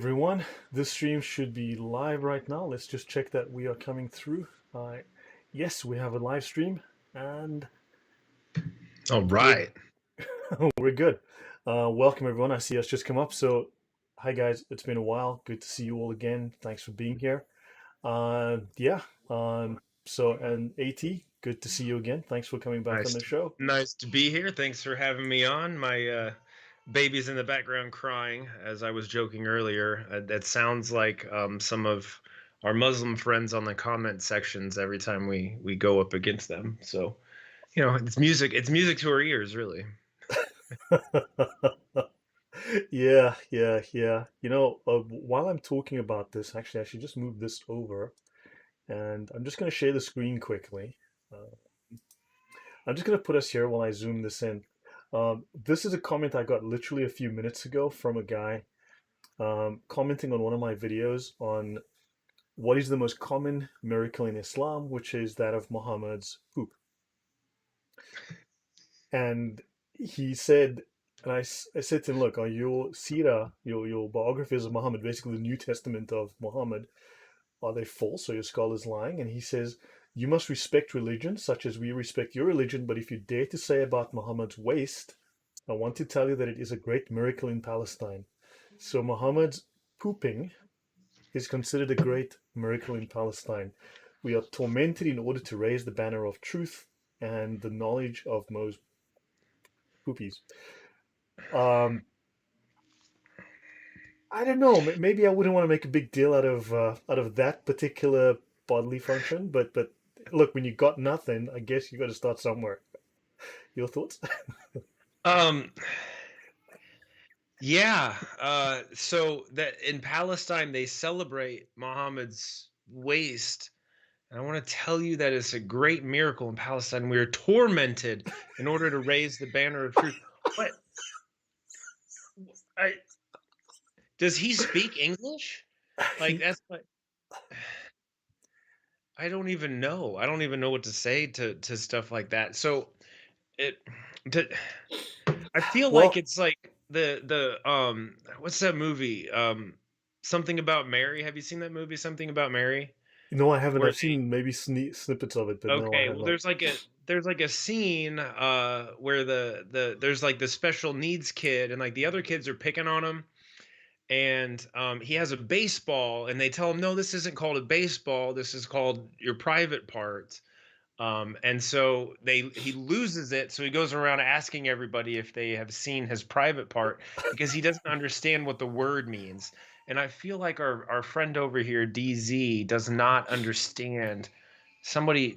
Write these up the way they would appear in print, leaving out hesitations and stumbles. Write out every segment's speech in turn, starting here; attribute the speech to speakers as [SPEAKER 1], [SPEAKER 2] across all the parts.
[SPEAKER 1] Everyone, this stream should be live right now. Let's just check that we are coming through. Yes, we have a live stream and
[SPEAKER 2] All
[SPEAKER 1] we're,
[SPEAKER 2] right.
[SPEAKER 1] we're good. Welcome, everyone. I see us just come up. So, hi, guys. It's been a while. Good to see you all again. Thanks for being here. Yeah. And AT, good to see you again. Thanks for coming back on
[SPEAKER 2] Nice
[SPEAKER 1] the show.
[SPEAKER 2] nice to be here. Thanks for having me on. My baby's in the background crying as I was joking earlier. That sounds like some of our Muslim friends on the comment sections every time we go up against them. So, it's music to our ears, really.
[SPEAKER 1] Yeah. While I'm talking about this, actually, I should just move this over. And I'm just going to share the screen quickly. Uh, I'm just going to put us here while I zoom this in. This is a comment I got literally a few minutes ago from a guy commenting on one of my videos on what is the most common miracle in Islam, which is that of Muhammad's poop. And he said, I said to him, look, on your seerah, your biographies of Muhammad, basically the New Testament of Muhammad, are they false? Are your scholars lying? And he says, you must respect religion, such as we respect your religion, but if you dare to say about Muhammad's waist, I want to tell you that it is a great miracle in Palestine. So Muhammad's pooping is considered a great miracle in Palestine. We are tormented in order to raise the banner of truth and the knowledge of most poopies. Um, I don't know. Maybe I wouldn't want to make a big deal out of that particular bodily function, but look, when you got nothing, I guess you got to start somewhere. Your thoughts?
[SPEAKER 2] Um yeah, so that in Palestine they celebrate Muhammad's waist. And I want to tell you that it's a great miracle in Palestine. We are tormented in order to raise the banner of truth. What? I, does he speak English? Like
[SPEAKER 1] He,
[SPEAKER 2] that's what I don't even know. I don't even know what to say to stuff like that. So it, to, I feel like
[SPEAKER 1] well,
[SPEAKER 2] it's like the what's that movie? Something about Mary. Have you seen that movie? Something about Mary,
[SPEAKER 1] no, I haven't.
[SPEAKER 2] where
[SPEAKER 1] I've seen maybe snippets of it, but no, I
[SPEAKER 2] okay,
[SPEAKER 1] have
[SPEAKER 2] well,
[SPEAKER 1] not.
[SPEAKER 2] there's like a scene where there's like the special needs kid and like the other kids are picking on him and he has a baseball and they tell him no, this isn't called a baseball, this is called your private part. And so he loses it, so he goes around asking everybody if they have seen his private part because he doesn't understand what the word means. And I feel like our friend over here, DZ, does not understand. Somebody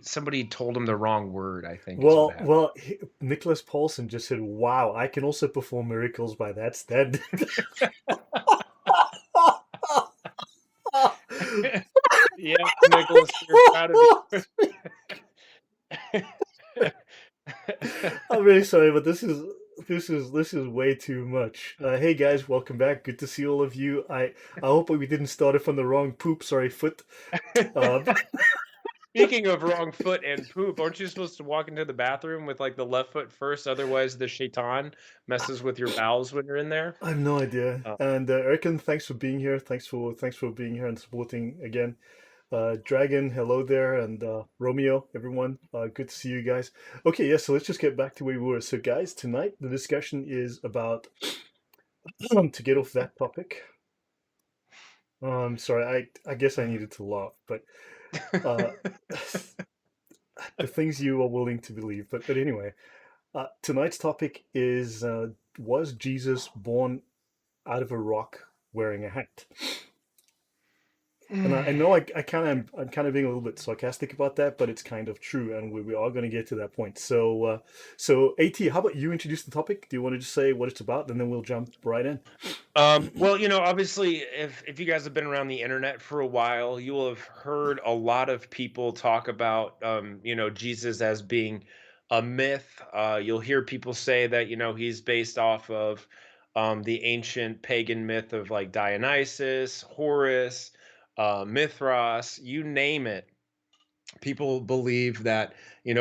[SPEAKER 2] told him the wrong word, I think is what happened.
[SPEAKER 1] Nicholas Paulson just said, "Wow, I can also perform miracles by that standard."
[SPEAKER 2] Yes, Nicholas, we're proud of you.
[SPEAKER 1] I'm really sorry, but this is way too much. Hey guys, welcome back. Good to see all of you. I hope we didn't start it from the wrong poop. Sorry, foot. Uh,
[SPEAKER 2] Speaking of wrong foot and poop, aren't you supposed to walk into the bathroom with like the left foot first? Otherwise, the shaitan messes with your bowels when you're in there.
[SPEAKER 1] I have no idea.
[SPEAKER 2] Uh,
[SPEAKER 1] And Erican, thanks for being here. Thanks for being here and supporting again. Dragon, hello there, and Romeo, everyone. Good to see you guys. Okay, yeah. So let's just get back to where we were. So, guys, tonight the discussion is about to get off that topic. Sorry, I guess I needed to laugh, but uh, the things you are willing to believe. But anyway, tonight's topic is was Jesus born out of a rock wearing a hat? And I know I'm kind of being a little bit sarcastic about that, but it's kind of true, and we are going to get to that point. So AT, how about you introduce the topic? Do you want to just say what it's about, and then we'll jump right in?
[SPEAKER 2] well, obviously, if you guys have been around the internet for a while, you will have heard a lot of people talk about, Jesus as being a myth. You'll hear people say that, he's based off of the ancient pagan myth of like Dionysus, Horus, Mithras, you name it. People believe that,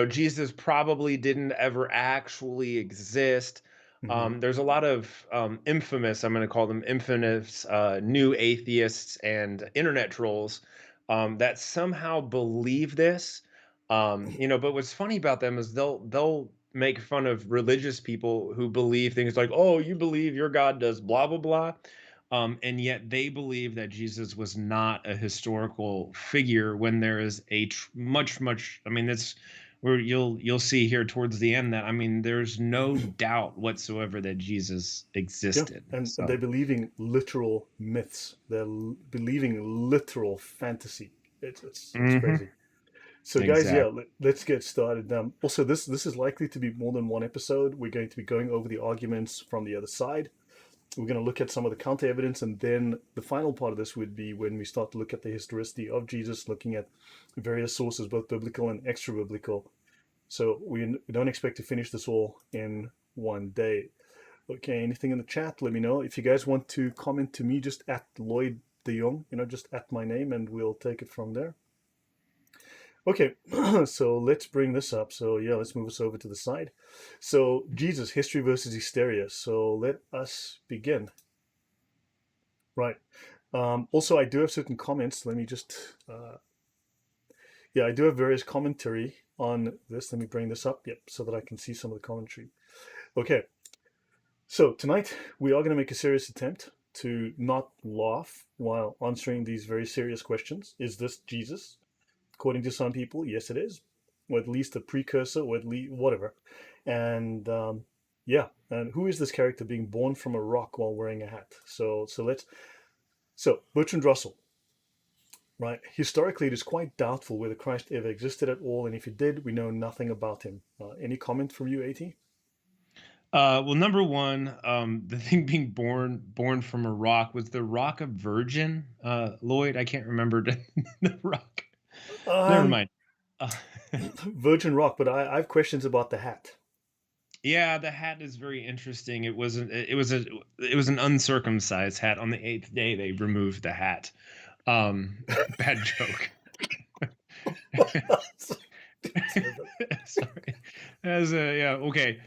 [SPEAKER 2] Jesus probably didn't ever actually exist.
[SPEAKER 1] Hmm.
[SPEAKER 2] There's a lot of infamous, I'm going to call them infamous, new atheists and internet trolls that somehow believe this. But what's funny about them is they'll make fun of religious people who believe things like, "Oh, you believe your God does blah blah blah," and yet they believe that Jesus was not a historical figure when there is a much. I mean, it's where you'll see here towards the end that, I mean, there's no doubt whatsoever that Jesus
[SPEAKER 1] Yeah,
[SPEAKER 2] existed.
[SPEAKER 1] and they're
[SPEAKER 2] So
[SPEAKER 1] believing literal myths. They're believing literal fantasy. It's
[SPEAKER 2] mhm,
[SPEAKER 1] crazy. So, guys, yeah,
[SPEAKER 2] exactly.
[SPEAKER 1] let's get started. Also, this is likely to be more than one episode. We're going to be going over the arguments from the other side. We're going to look at some of the counter evidence, and then the final part of this would be when we start to look at the historicity of Jesus, looking at various sources, both biblical and extra biblical. So we don't expect to finish this all in one day. Okay, anything in the chat? Let me know. If you guys want to comment to me, just at Lloyd de Jong, just at my name, and we'll take it from there. Okay, so let's bring this up. So yeah, let's move us over to the side. So Jesus, history versus hysteria. So let us begin. Right. Also, I do have certain comments. Let me just, yeah, I do have various commentary on this. Let me bring this up, yep, so that I can see some of the commentary. Okay, so tonight we are going to make a serious attempt to not laugh while answering these very serious questions. Is this Jesus? According to some people, yes, it is, or at least a precursor, or at least whatever. And yeah, and who is this character being born from a rock while wearing a hat? So Bertrand Russell, right? Historically, it is quite doubtful whether Christ ever existed at all, and if he did, we know nothing about him. Any comment from you, At?
[SPEAKER 2] Well, number one, the thing being born from a rock, was the rock a virgin? Lloyd, I can't remember the rock. Never
[SPEAKER 1] Um,
[SPEAKER 2] mind. Uh,
[SPEAKER 1] Virgin Rock, but I have questions about the hat.
[SPEAKER 2] yeah, the hat is very interesting. It was an uncircumcised hat. On the eighth day, they removed the hat. Bad joke. Sorry. As a Yeah, okay.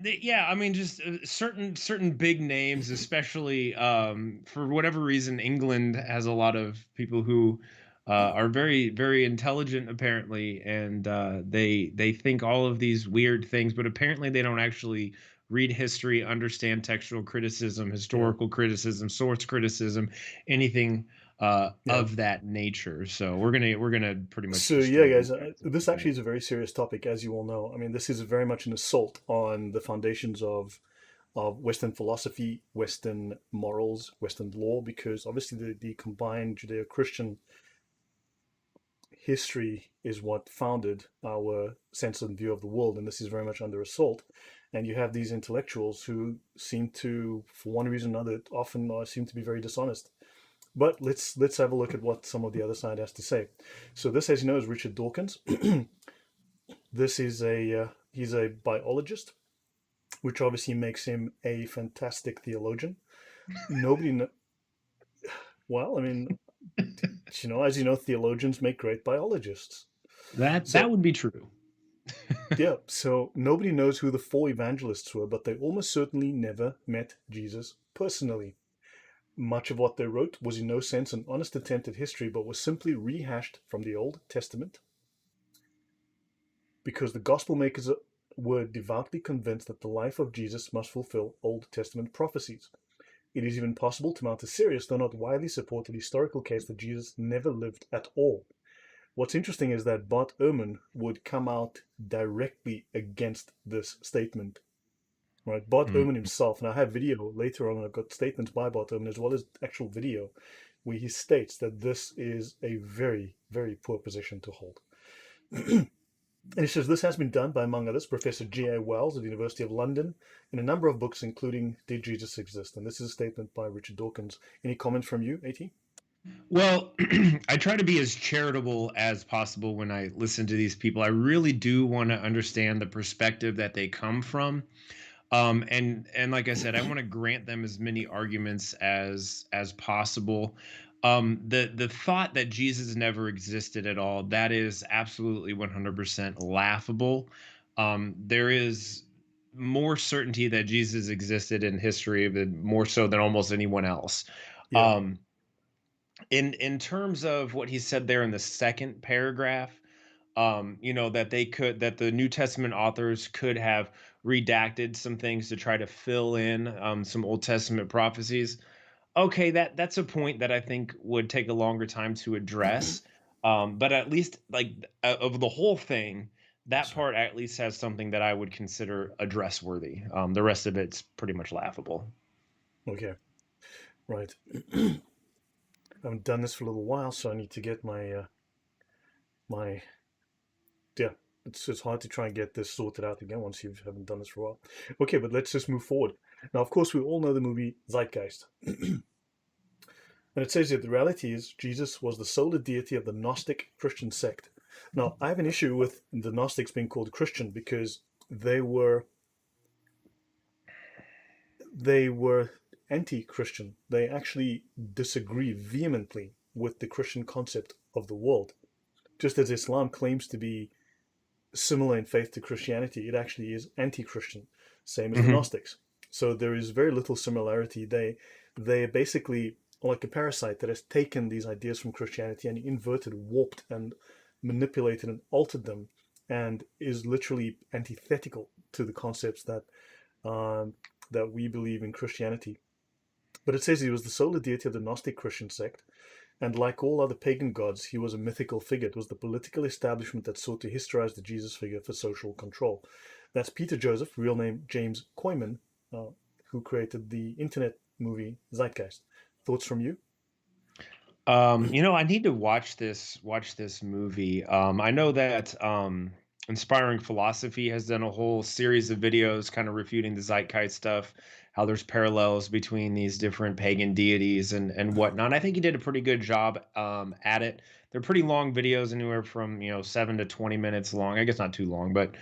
[SPEAKER 2] Yeah, I mean, just certain big names, especially for whatever reason, England has a lot of people who are very intelligent apparently, and they think all of these weird things, but apparently they don't actually read history, understand textual criticism,
[SPEAKER 1] Yeah,
[SPEAKER 2] historical criticism, source criticism, anything
[SPEAKER 1] yeah.
[SPEAKER 2] of that nature. So we're gonna pretty much
[SPEAKER 1] So yeah,
[SPEAKER 2] destroy
[SPEAKER 1] guys,
[SPEAKER 2] these guys if we
[SPEAKER 1] this
[SPEAKER 2] do
[SPEAKER 1] actually
[SPEAKER 2] it.
[SPEAKER 1] is a very serious topic, as you all know. I mean, this is very much an assault on the foundations of Western philosophy, Western morals, Western law, because obviously the combined Judeo-Christian history is what founded our sense and view of the world, and this is very much under assault. And you have these intellectuals who seem to, for one reason or another, often seem to be very dishonest. But let's have a look at what some of the other side has to say. So this, as you know, is Richard Dawkins. This is he's a biologist, which obviously makes him a fantastic theologian. Nobody, well, I mean, as you know, theologians make great biologists.
[SPEAKER 2] That
[SPEAKER 1] So
[SPEAKER 2] would be true.
[SPEAKER 1] yeah, so nobody knows who the four evangelists were, but they almost certainly never met Jesus personally. Much of what they wrote was in no sense an honest attempt at history, but was simply rehashed from the Old Testament because the gospel makers were devoutly convinced that the life of Jesus must fulfill Old Testament prophecies. It is even possible to mount a serious, though not widely supported, historical case that Jesus never lived at all. What's interesting is that Bart Ehrman would come out directly against this statement. Right, Bart
[SPEAKER 2] Mm.
[SPEAKER 1] Ehrman himself, and I have video later on. I've got statements by Bart Ehrman as well as actual video, where he states that this is a very, very poor position to hold. And he says this has been done by, among others, Professor G.A. Wells at the University of London in a number of books, including Did Jesus Exist? And this is a statement by Richard Dawkins. Any comments from you, AT?
[SPEAKER 2] Well, I try to be as charitable as possible when I listen to these people. I really do want to understand the perspective that they come from. And like I said, I want to grant them as many arguments as possible. The thought that Jesus never existed at all, that is absolutely 100% laughable. There is more certainty that Jesus existed in history than more so than almost anyone else.
[SPEAKER 1] Yeah.
[SPEAKER 2] Um, in terms of what he said there in the second paragraph, that the New Testament authors could have redacted some things to try to fill in some Old Testament prophecies. Okay, that's a point that I think would take a longer time to address. But at least of the whole thing, that
[SPEAKER 1] So,
[SPEAKER 2] part at least has something that I would consider address worthy. The rest of it's pretty much laughable.
[SPEAKER 1] okay. Right. I haven't done this for a little while, so I need to get my yeah. It's hard to try and get this sorted out again once you haven't done this for a while. Okay, but let's just move forward. Now, of course, we all know the movie Zeitgeist. And it says that the reality is Jesus was the sole deity of the Gnostic Christian sect. Now, I have an issue with the Gnostics being called Christian because they were they were anti-Christian. They actually disagree vehemently with the Christian concept of the world. Just as Islam claims to be similar in faith to Christianity, it actually is anti-Christian, same as the
[SPEAKER 2] Hmm.
[SPEAKER 1] Gnostics. So there is very little similarity. They basically are like a parasite that has taken these ideas from Christianity and inverted, warped, and manipulated and altered them, and is literally antithetical to the concepts um, that we believe in Christianity. But it says he was the sole deity of the Gnostic Christian sect, and like all other pagan gods, he was a mythical figure. It was the political establishment that sought to historize the Jesus figure for social control. That's Peter Joseph, real name James Koyman, uh, who created the internet movie Zeitgeist. Thoughts from you?
[SPEAKER 2] I need to watch this movie. I know that Inspiring Philosophy has done a whole series of videos kind of refuting the Zeitgeist stuff, how there's parallels between these different pagan deities and whatnot. I think he did a pretty good job at it. They're pretty long videos, anywhere from 7 to 20 minutes long. I guess not too long, but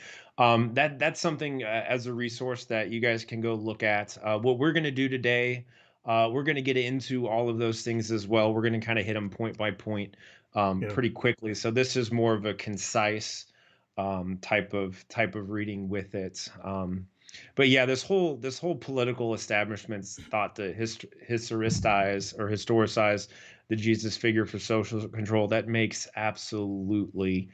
[SPEAKER 2] that's something as a resource that you guys can go look at. What we're gonna do today, we're going to get into all of those things as well. We're going to kind of hit them point by point
[SPEAKER 1] Yeah.
[SPEAKER 2] pretty quickly. So this is more of a concise type of reading with it. But yeah, this whole political establishment's thought to historicize the Jesus figure for social control. That makes absolutely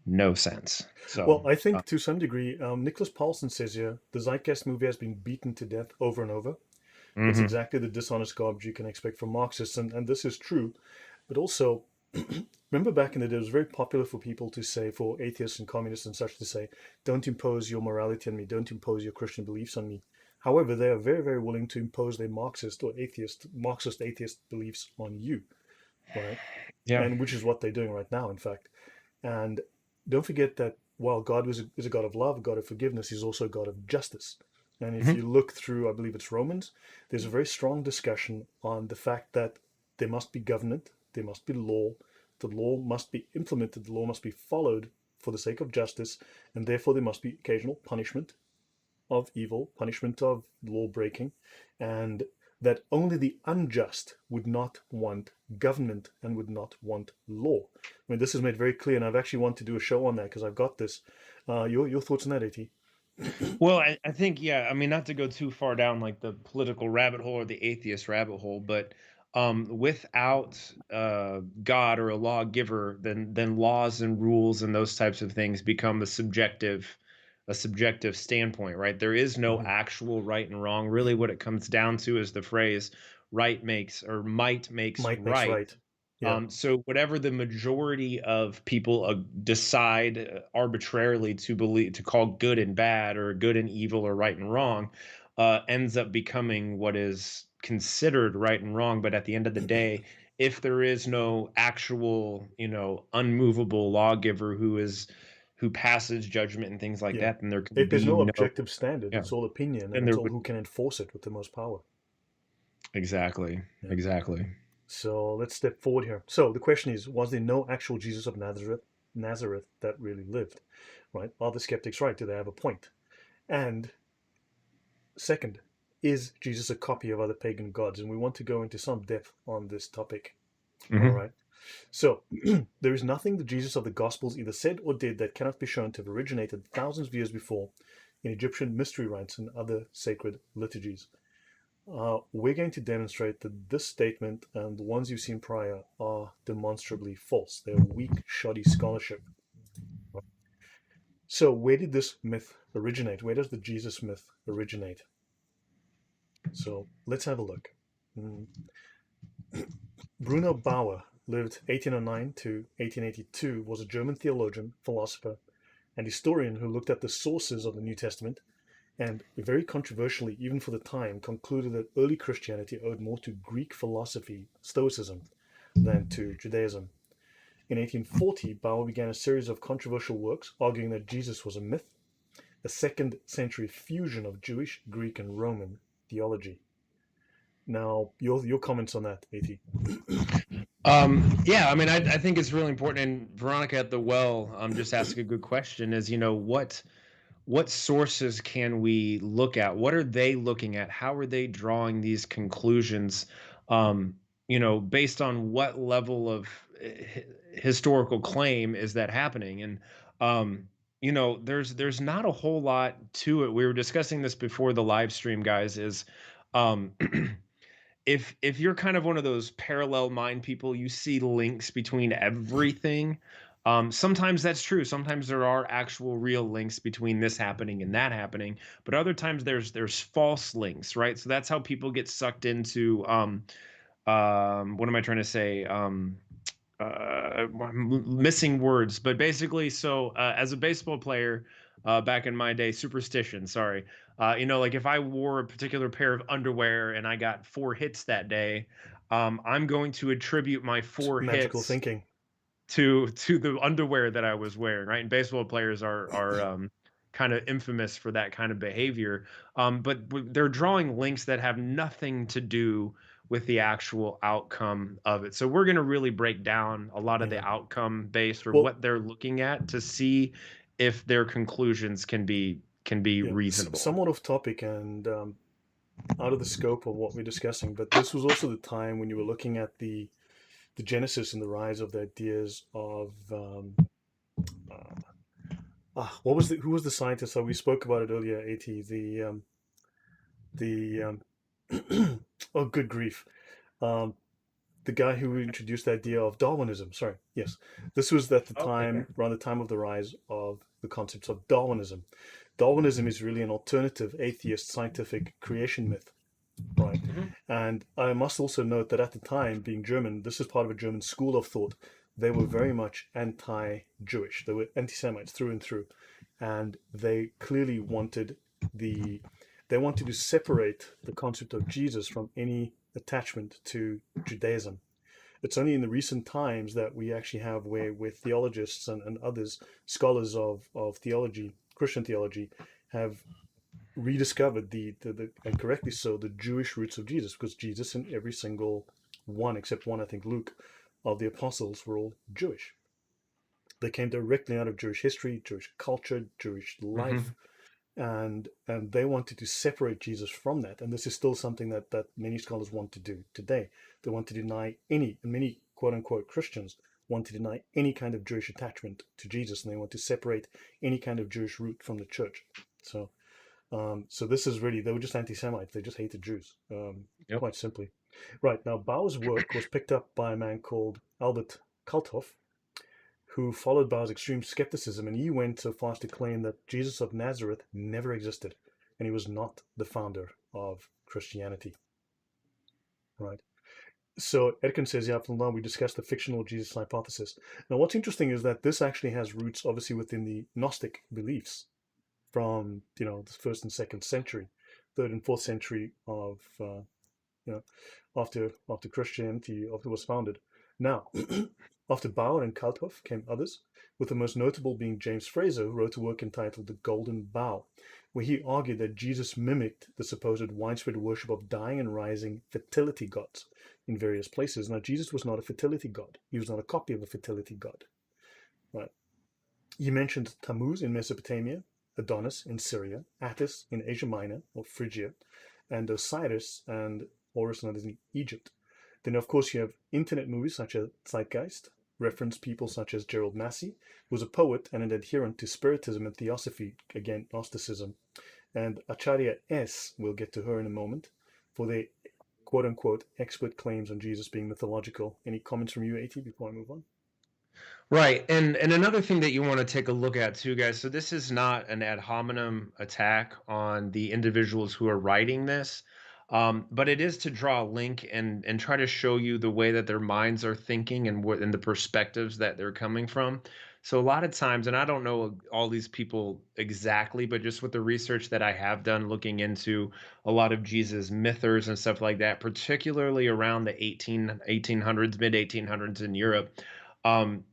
[SPEAKER 2] no sense. So.
[SPEAKER 1] Well, I think to some degree, Nicholas Paulson says here the Zeitgeist movie has been beaten to death over and over. It's
[SPEAKER 2] Mhm.
[SPEAKER 1] exactly the dishonest garbage you can expect from Marxists, and this is true. But also, remember back in the day, it was very popular for people to say, for atheists and communists and such, to say, don't impose your morality on me, don't impose your Christian beliefs on me. However, they are very, very willing to impose their Marxist atheist beliefs on you, right?
[SPEAKER 2] Yeah.
[SPEAKER 1] And which is what they're doing right now, in fact. And don't forget that while God is a God of love, a God of forgiveness, he's also a God of justice. And if
[SPEAKER 2] Mhm.
[SPEAKER 1] you look through, I believe it's Romans, there's a very strong discussion on the fact that there must be government, there must be law, the law must be implemented, the law must be followed for the sake of justice, and therefore there must be occasional punishment of evil, punishment of law breaking, and that only the unjust would not want government and would not want law. I mean, this is made very clear, and I've actually wanted to do a show on that because I've got this. Your thoughts on that, AT?
[SPEAKER 2] Well, I think, yeah, I mean, not to go too far down like the political rabbit hole or the atheist rabbit hole, but without God or a lawgiver, then laws and rules and those types of things become a subjective standpoint, right? There is no
[SPEAKER 1] Mm-hmm.
[SPEAKER 2] actual right and wrong. Really, what it comes down to is the phrase "right makes" or "might makes
[SPEAKER 1] Might makes
[SPEAKER 2] right."
[SPEAKER 1] right. Yeah,
[SPEAKER 2] So whatever the majority of people decide arbitrarily to believe, to call good and bad or good and evil or right and wrong, ends up becoming what is considered right and wrong. But at the end of the day, if there is no actual, unmovable lawgiver who passes judgment and things like
[SPEAKER 1] yeah.
[SPEAKER 2] that, then there can
[SPEAKER 1] If there's
[SPEAKER 2] be
[SPEAKER 1] no
[SPEAKER 2] no,
[SPEAKER 1] objective standard,
[SPEAKER 2] yeah,
[SPEAKER 1] it's all opinion, and
[SPEAKER 2] then
[SPEAKER 1] it's
[SPEAKER 2] there
[SPEAKER 1] all
[SPEAKER 2] would,
[SPEAKER 1] who can enforce it with the most power.
[SPEAKER 2] exactly,
[SPEAKER 1] Yeah.
[SPEAKER 2] exactly.
[SPEAKER 1] So let's step forward here. So the question is, was there no actual Jesus of Nazareth that really lived? Right? Are the skeptics right? Do they have a point? And second, is Jesus a copy of other pagan gods? And we want to go into some depth on this topic. All
[SPEAKER 2] Hmm.
[SPEAKER 1] right. So, there is nothing the Jesus of the Gospels either said or did that cannot be shown to have originated thousands of years before in Egyptian mystery rites and other sacred liturgies. We're going to demonstrate that this statement and the ones you've seen prior are demonstrably false. They're weak, shoddy scholarship. So, where did this myth originate? Where does the Jesus myth originate? So, let's have a look. Mm. Bruno Bauer lived 1809 to 1882, was a German theologian, philosopher, and historian who looked at the sources of the New Testament and, very controversially, even for the time, concluded that early Christianity owed more to Greek philosophy, Stoicism, than to Judaism. In 1840, Bauer began a series of controversial works arguing that Jesus was a myth, a second century fusion of Jewish, Greek, and Roman theology. Now, your comments on that, AT.
[SPEAKER 2] Yeah, I mean, I think it's really important. And Veronica at the well just asked a good question: is what sources can we look at? What are they looking at? How are they drawing these conclusions? Um, based on what level of historical claim is that happening? And there's not a whole lot to it. We were discussing this before the live stream, guys. Is um, if you're kind of one of those parallel mind people, you see links between everything. Sometimes that's true. Sometimes there are actual real links between this happening and that happening, but other times there's false links, right? So that's how people get sucked into what am I trying to say? Missing words, but basically, so as a baseball player back in my day, superstition. Sorry, like if I wore a particular pair of underwear and I got 4 hits that day, I'm going to attribute my four
[SPEAKER 1] Magical
[SPEAKER 2] hits
[SPEAKER 1] thinking.
[SPEAKER 2] to the underwear that I was wearing, right? And baseball players are kind of infamous for that kind of behavior. But they're drawing links that have nothing to do with the actual outcome of it. So we're going to really break down a lot of
[SPEAKER 1] Yeah.
[SPEAKER 2] the outcome based or
[SPEAKER 1] Well,
[SPEAKER 2] what they're looking at to see if their conclusions can be
[SPEAKER 1] yeah,
[SPEAKER 2] reasonable.
[SPEAKER 1] somewhat off topic and out of the scope of what we're discussing, but this was also the time when you were looking at the genesis and the rise of the ideas of what was the who was the scientist? So we spoke about it earlier. At the oh, good grief, um, the guy who introduced the idea of Darwinism. Sorry, yes, this was at the
[SPEAKER 2] Okay.
[SPEAKER 1] time, around the time of the rise of the concepts of Darwinism. Darwinism is really an alternative atheist scientific creation myth, right?
[SPEAKER 2] Hmm.
[SPEAKER 1] And I must also note that at the time, being German, this is part of a German school of thought. They were very much anti-Jewish. They were anti-Semites through and through, and they clearly wanted the they wanted to separate the concept of Jesus from any attachment to Judaism. It's only in the recent times that we actually have where theologists and others, scholars of theology, Christian theology, have rediscovered the and correctly so, the Jewish roots of Jesus, because Jesus and every single one, except one, I think Luke, of the apostles were all Jewish. They came directly out of Jewish history, Jewish culture, Jewish life,
[SPEAKER 2] Hmm.
[SPEAKER 1] and they wanted to separate Jesus from that. And this is still something that many scholars want to do today. They want to deny any, and many quote unquote Christians want to deny any kind of Jewish attachment to Jesus, and they want to separate any kind of Jewish root from the church. So this is really, they were just anti-Semites. They just hated Jews,
[SPEAKER 2] Yep.
[SPEAKER 1] quite simply. Right, now Bauer's work was picked up by a man called Albert Kalthoff, who followed Bauer's extreme skepticism, and he went so far as to claim that Jesus of Nazareth never existed, and he was not the founder of Christianity. Right. So Edkin says, yeah, from now we discussed the fictional Jesus hypothesis. Now, what's interesting is that this actually has roots, obviously, within the Gnostic beliefs from the first and second century, third and fourth century of you know after Christianity was founded. Now, after Bauer and Kalthoff came others, with the most notable being James Fraser, who wrote a work entitled The Golden Bough, where he argued that Jesus mimicked the supposed widespread worship of dying and rising fertility gods in various places. Now, Jesus was not a fertility god. He was not a copy of a fertility god. Right. He mentioned Tammuz in Mesopotamia, Adonis in Syria, Attis in Asia Minor or Phrygia, and Osiris and Horus and others in Egypt. Then, of course, you have internet movies such as Zeitgeist, reference people such as Gerald Massey, who was a poet and an adherent to Spiritism and Theosophy, again, Gnosticism, and Acharya S., we'll get to her in a moment, for their quote unquote expert claims on Jesus being mythological. Any comments from you, AT, before I move on?
[SPEAKER 2] Right. And another thing that you want to take a look at too, guys. So this is not an ad hominem attack on the individuals who are writing this. But it is to draw a link and try to show you the way that their minds are thinking and what and the perspectives that they're coming from. So a lot of times, and I don't know all these people exactly, but just with the research that I have done looking into a lot of Jesus mythers and stuff like that, particularly around the 1800s, mid 1800s in Europe. Um,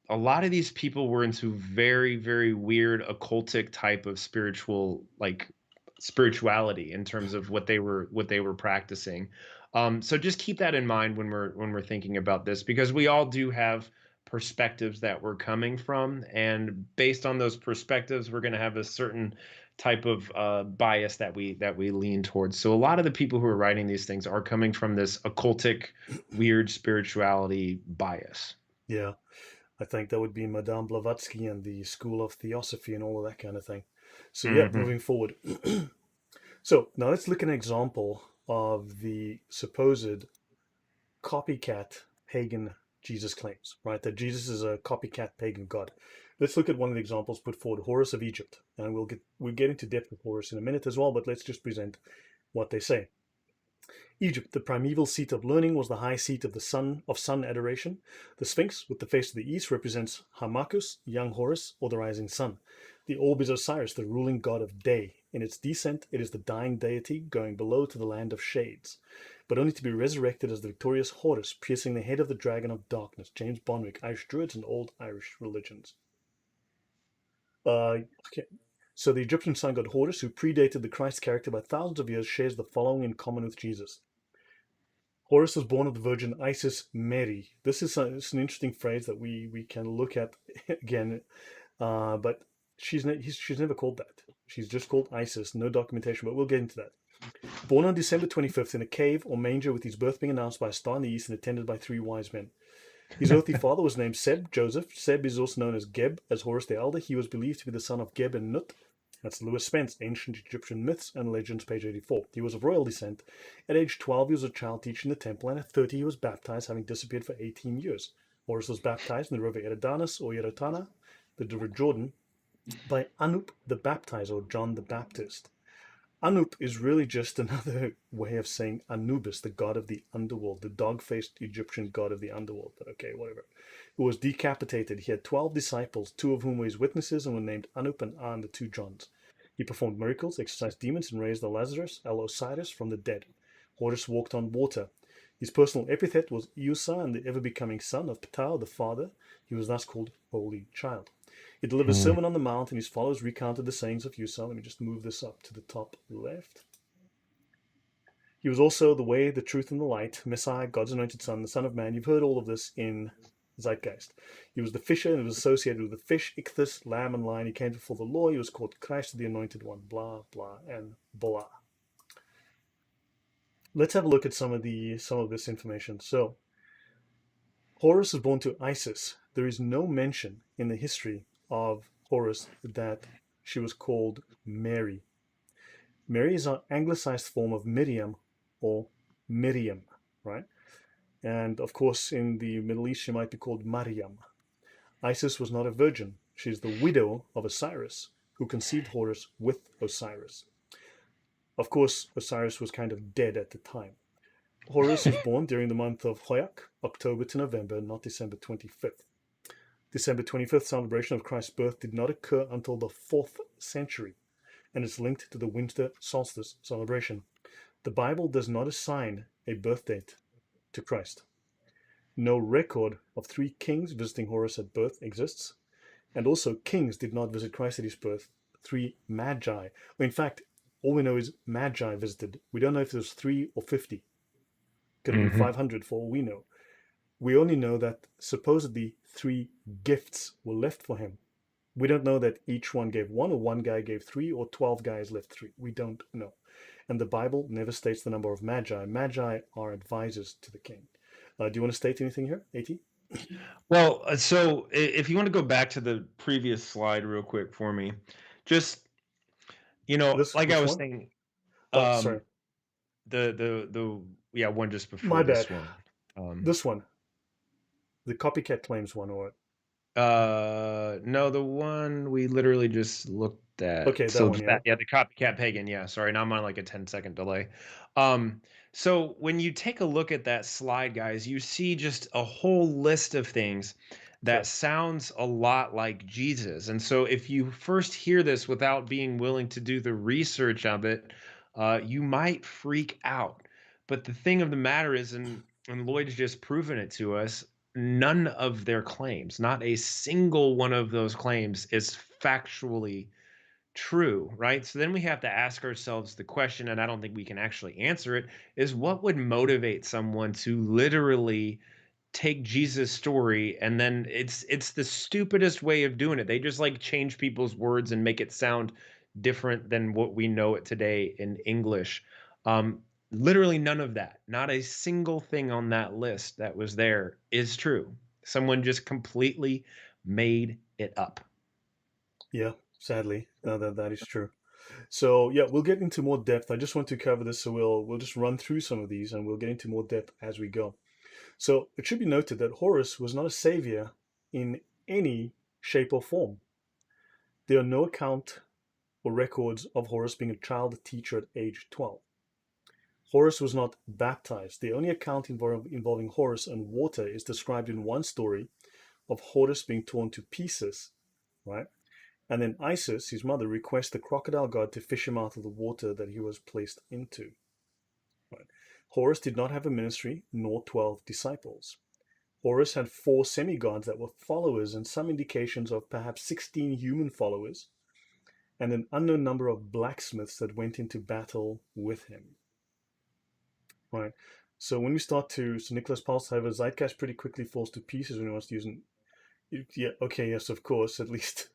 [SPEAKER 2] a lot of these people were into very, very weird occultic type of spirituality in terms of what they were practicing. So just keep that in mind when we're thinking about this, because we all do have perspectives that we're coming from, and based on those perspectives, we're going to have a certain type of bias that we lean towards. So a lot of the people who are writing these things are coming from this occultic, weird spirituality bias.
[SPEAKER 1] Yeah, I think that would be Madame Blavatsky and the School of Theosophy and all of that kind of thing. So yeah,
[SPEAKER 2] Hmm.
[SPEAKER 1] moving forward. So now let's look at an example of the supposed copycat pagan Jesus claims, right? That Jesus is a copycat pagan god. Let's look at one of the examples put forward, Horus of Egypt, and we'll get into depth with Horus in a minute as well. But let's just present what they say. Egypt, the primeval seat of learning, was the high seat of the sun adoration. The Sphinx, with the face to the east, represents Harmachus, young Horus, or the rising sun. The orb is Osiris, the ruling god of day. In its descent, it is the dying deity going below to the land of shades, but only to be resurrected as the victorious Horus, piercing the head of the dragon of darkness. James Bonwick, Irish Druids and Old Irish Religions. Okay. So the Egyptian sun god Horus, who predated the Christ character by thousands of years, shares the following in common with Jesus. Horus was born of the virgin Isis Mary. This is it's an interesting phrase that we can look at again, but she's never called that. She's just called Isis. No documentation, but we'll get into that. Born on December 25th in a cave or manger, with his birth being announced by a star in the east and attended by three wise men. His earthly father was named Seb, Joseph. Seb is also known as Geb, as Horus the Elder. He was believed to be the son of Geb and Nut. That's Lewis Spence, Ancient Egyptian Myths and Legends, page 84. He was of royal descent. At age 12, he was a child teaching the temple, and at 30, he was baptized, having disappeared for 18 years. Horus was baptized in the river Eridanus or Eritana, the river Jordan, by Anup the Baptizer, or John the Baptist. Anup is really just another way of saying Anubis, the god of the underworld, the dog-faced Egyptian god of the underworld. But okay, whatever. Who was decapitated. He had 12 disciples, two of whom were his witnesses and were named Anup and An, the two Johns. He performed miracles, exorcised demons, and raised Lazarus, Osiris, from the dead. Horus walked on water. His personal epithet was Iusa, and the ever-becoming son of Ptah, the father. He was thus called Holy Child. He delivered a sermon on the mount, and his followers recounted the sayings of Usa. Let me just move this up to the top left. He was also the way, the truth, and the light, Messiah, God's anointed son, the Son of Man. You've heard all of this in Zeitgeist. He was the fisher and was associated with the fish, ichthys, lamb, and lion. He came to fulfill the law. He was called Christ, the anointed one, blah, blah, and blah. Let's have a look at some of this information. So, Horus was born to Isis. There is no mention in the history of Horus that she was called Mary. Mary is an anglicized form of Miriam or Miriam, right? And of course, in the Middle East, she might be called Mariam. Isis was not a virgin. She's the widow of Osiris, who conceived Horus with Osiris. Of course, Osiris was kind of dead at the time. Horus was born during the month of Hoyak, October to November, not December 25th. December 25th celebration of Christ's birth did not occur until the 4th century, and is linked to the winter solstice celebration. The Bible does not assign a birth date to Christ. No record of three kings visiting Horus at birth exists, and also kings did not visit Christ at his birth. Three magi. In fact, all we know is magi visited. We don't know if there's 3 or 50. Could have been
[SPEAKER 2] Hmm.
[SPEAKER 1] 500 for all we know. We only know that supposedly 3 gifts were left for him. We don't know that each one gave 1, or one guy gave 3, or 12 guys left 3. We don't know. And the Bible never states the number of magi. Magi are advisors to the king. Do you want to state anything here, AT?
[SPEAKER 2] Well, so if you want to go back to the previous slide real quick for me, just
[SPEAKER 1] This
[SPEAKER 2] like I
[SPEAKER 1] which
[SPEAKER 2] was
[SPEAKER 1] one?
[SPEAKER 2] saying,
[SPEAKER 1] Oh, sorry,
[SPEAKER 2] um, the yeah, one just before
[SPEAKER 1] my bad.
[SPEAKER 2] this one. Um,
[SPEAKER 1] This one, the copycat claims one, or
[SPEAKER 2] no, the one we literally just looked at.
[SPEAKER 1] okay, that
[SPEAKER 2] So
[SPEAKER 1] one, yeah,
[SPEAKER 2] that, yeah, the copycat pagan. Yeah, sorry, now I'm on like a 10-second delay. Um, so when you take a look at that slide, guys, you see just a whole list of things that
[SPEAKER 1] correct,
[SPEAKER 2] sounds a lot like Jesus. And so if you first hear this without being willing to do the research of it, you might freak out. But the thing of the matter is, and Lloyd's just proven it to us, none of their claims, not a single one of those claims is factually true, right? So then we have to ask ourselves the question, and I don't think we can actually answer it, is what would motivate someone to literally take Jesus' story and then it's the stupidest way of doing it. They just like change people's words and make it sound different than what we know it today in English. Literally none of that. Not a single thing on that list that was there is true. Someone just completely made it up.
[SPEAKER 1] yeah. Sadly, that is true. So yeah, we'll get into more depth. I just want to cover this, so we'll just run through some of these, and we'll get into more depth as we go. So it should be noted that Horus was not a savior in any shape or form. There are no account or records of Horus being a child teacher at age 12. Horus was not baptized. The only account involving Horus and water is described in one story of Horus being torn to pieces, right? And then Isis, his mother, requests the crocodile god to fish him out of the water that he was placed into. Right? Horus did not have a ministry nor 12 disciples. Horus had 4 semi-gods that were followers and some indications of perhaps 16 human followers and an unknown number of blacksmiths that went into battle with him. Right. So when we start to, so Nicholas Pulse, however, Zeitgeist pretty quickly falls to pieces when he wants to use an, yeah, okay, yes, of course, at least.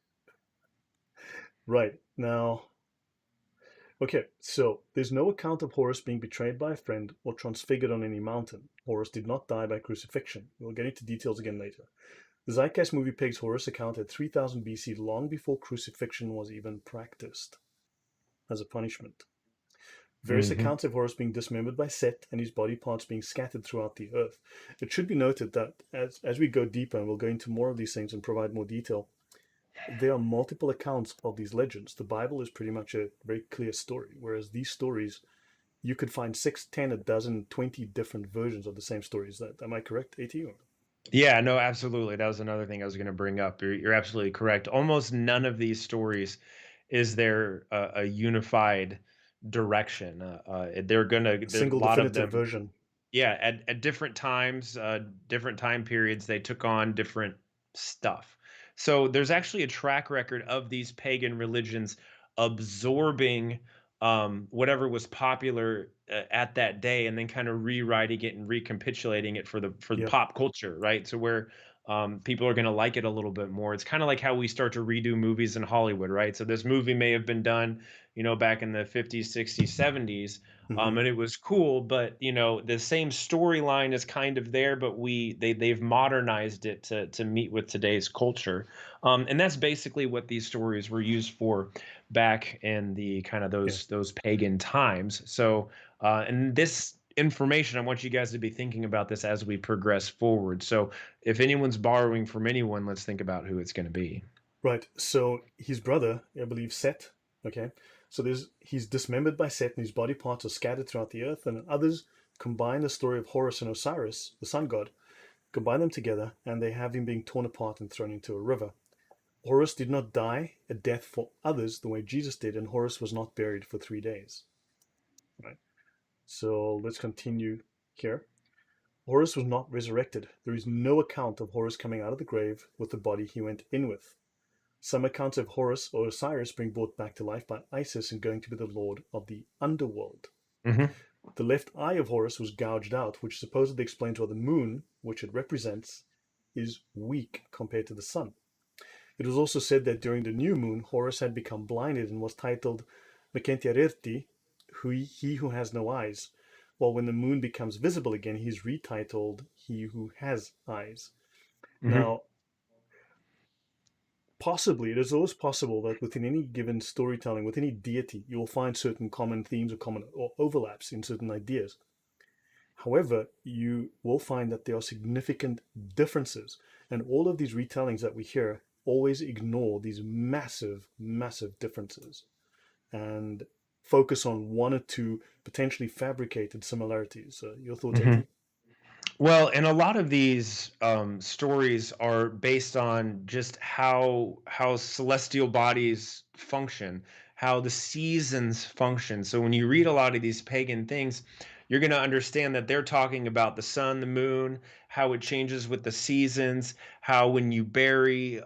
[SPEAKER 1] Right. Now, okay, so there's no account of Horus being betrayed by a friend or transfigured on any mountain. Horus did not die by crucifixion. We'll get into details again later. The Zeitgeist movie pegs Horus account at 3000 BC, long before crucifixion was even practiced as a punishment. Various
[SPEAKER 2] Hmm.
[SPEAKER 1] accounts of Horus being dismembered by Set and his body parts being scattered throughout the earth. It should be noted that as we go deeper, and we'll go into more of these things and provide more detail, there are multiple accounts of these legends. The Bible is pretty much a very clear story, whereas these stories, you could find 6, 10, a dozen, 20 different versions of the same stories. That am I correct, AT? Or?
[SPEAKER 2] Yeah, no, absolutely. That was another thing I was going to bring up. You're absolutely correct. Almost none of these stories is there a unified direction. They're gonna,
[SPEAKER 1] A
[SPEAKER 2] there a
[SPEAKER 1] single
[SPEAKER 2] lot of
[SPEAKER 1] definitive
[SPEAKER 2] them.
[SPEAKER 1] version.
[SPEAKER 2] Yeah, at different times, different time periods, they took on different stuff. So there's actually a track record of these pagan religions absorbing whatever was popular at that day, and then kind of rewriting it and recapitulating it for the
[SPEAKER 1] Yeah,
[SPEAKER 2] pop culture, right? So where people are going to like it a little bit more. It's kind of like how we start to redo movies in Hollywood, right? So this movie may have been done, back in the 50s, 60s, 70s,
[SPEAKER 1] hmm,
[SPEAKER 2] and it was cool, but the same storyline is kind of there, but they've modernized it to meet with today's culture, and that's basically what these stories were used for back in the kind of
[SPEAKER 1] yeah,
[SPEAKER 2] those pagan times. So and this information, I want you guys to be thinking about this as we progress forward. So if anyone's borrowing from anyone, let's think about who it's going to be.
[SPEAKER 1] right. So his brother, I believe, Set. Okay, so he's dismembered by Set, and his body parts are scattered throughout the earth. And others combine the story of Horus and Osiris, the sun god, combine them together, and they have him being torn apart and thrown into a river. Horus did not die a death for others the way Jesus did, and Horus was not buried for 3 days. Right. So let's continue here. Horus was not resurrected. There is no account of Horus coming out of the grave with the body he went in with. Some accounts of Horus or Osiris being brought back to life by Isis and going to be the lord of the underworld.
[SPEAKER 2] Hmm.
[SPEAKER 1] The left eye of Horus was gouged out, which supposedly explains why the moon, which it represents, is weak compared to the sun. It was also said that during the new moon, Horus had become blinded and was titled Mekentiarerti, he who has no eyes, while when the moon becomes visible again, he's retitled He Who Has Eyes.
[SPEAKER 2] Hmm.
[SPEAKER 1] Now, possibly, it is always possible that within any given storytelling, with any deity, you will find certain common themes or common or overlaps in certain ideas. However, you will find that there are significant differences, and all of these retellings that we hear always ignore these massive, massive differences and focus on one or two potentially fabricated similarities. Your thoughts,
[SPEAKER 2] Hmm.
[SPEAKER 1] AT?
[SPEAKER 2] Well, and a lot of these stories are based on just how celestial bodies function, how the seasons function. So when you read a lot of these pagan things, you're going to understand that they're talking about the sun, the moon, how it changes with the seasons, how when you bury,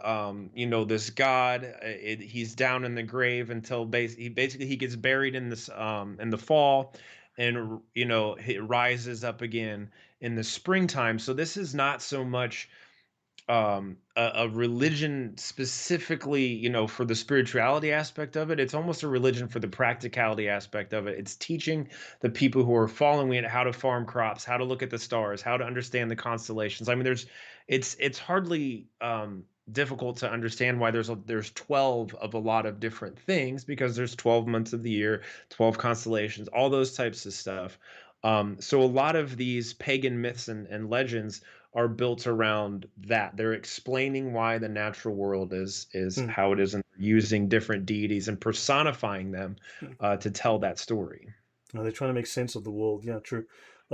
[SPEAKER 2] this god, he's down in the grave until basically he gets buried in this in the fall, and he rises up again in the springtime. So this is not so much a religion specifically, for the spirituality aspect of it. It's almost a religion for the practicality aspect of it. It's teaching the people who are following it how to farm crops, how to look at the stars, how to understand the constellations. I mean, it's hardly difficult to understand why there's 12 of a lot of different things, because there's 12 months of the year, 12 constellations, all those types of stuff. So a lot of these pagan myths and legends are built around that. They're explaining why the natural world is
[SPEAKER 1] Hmm.
[SPEAKER 2] how it is, and using different deities and personifying them to tell that story.
[SPEAKER 1] They're trying to make sense of the world. Yeah, true.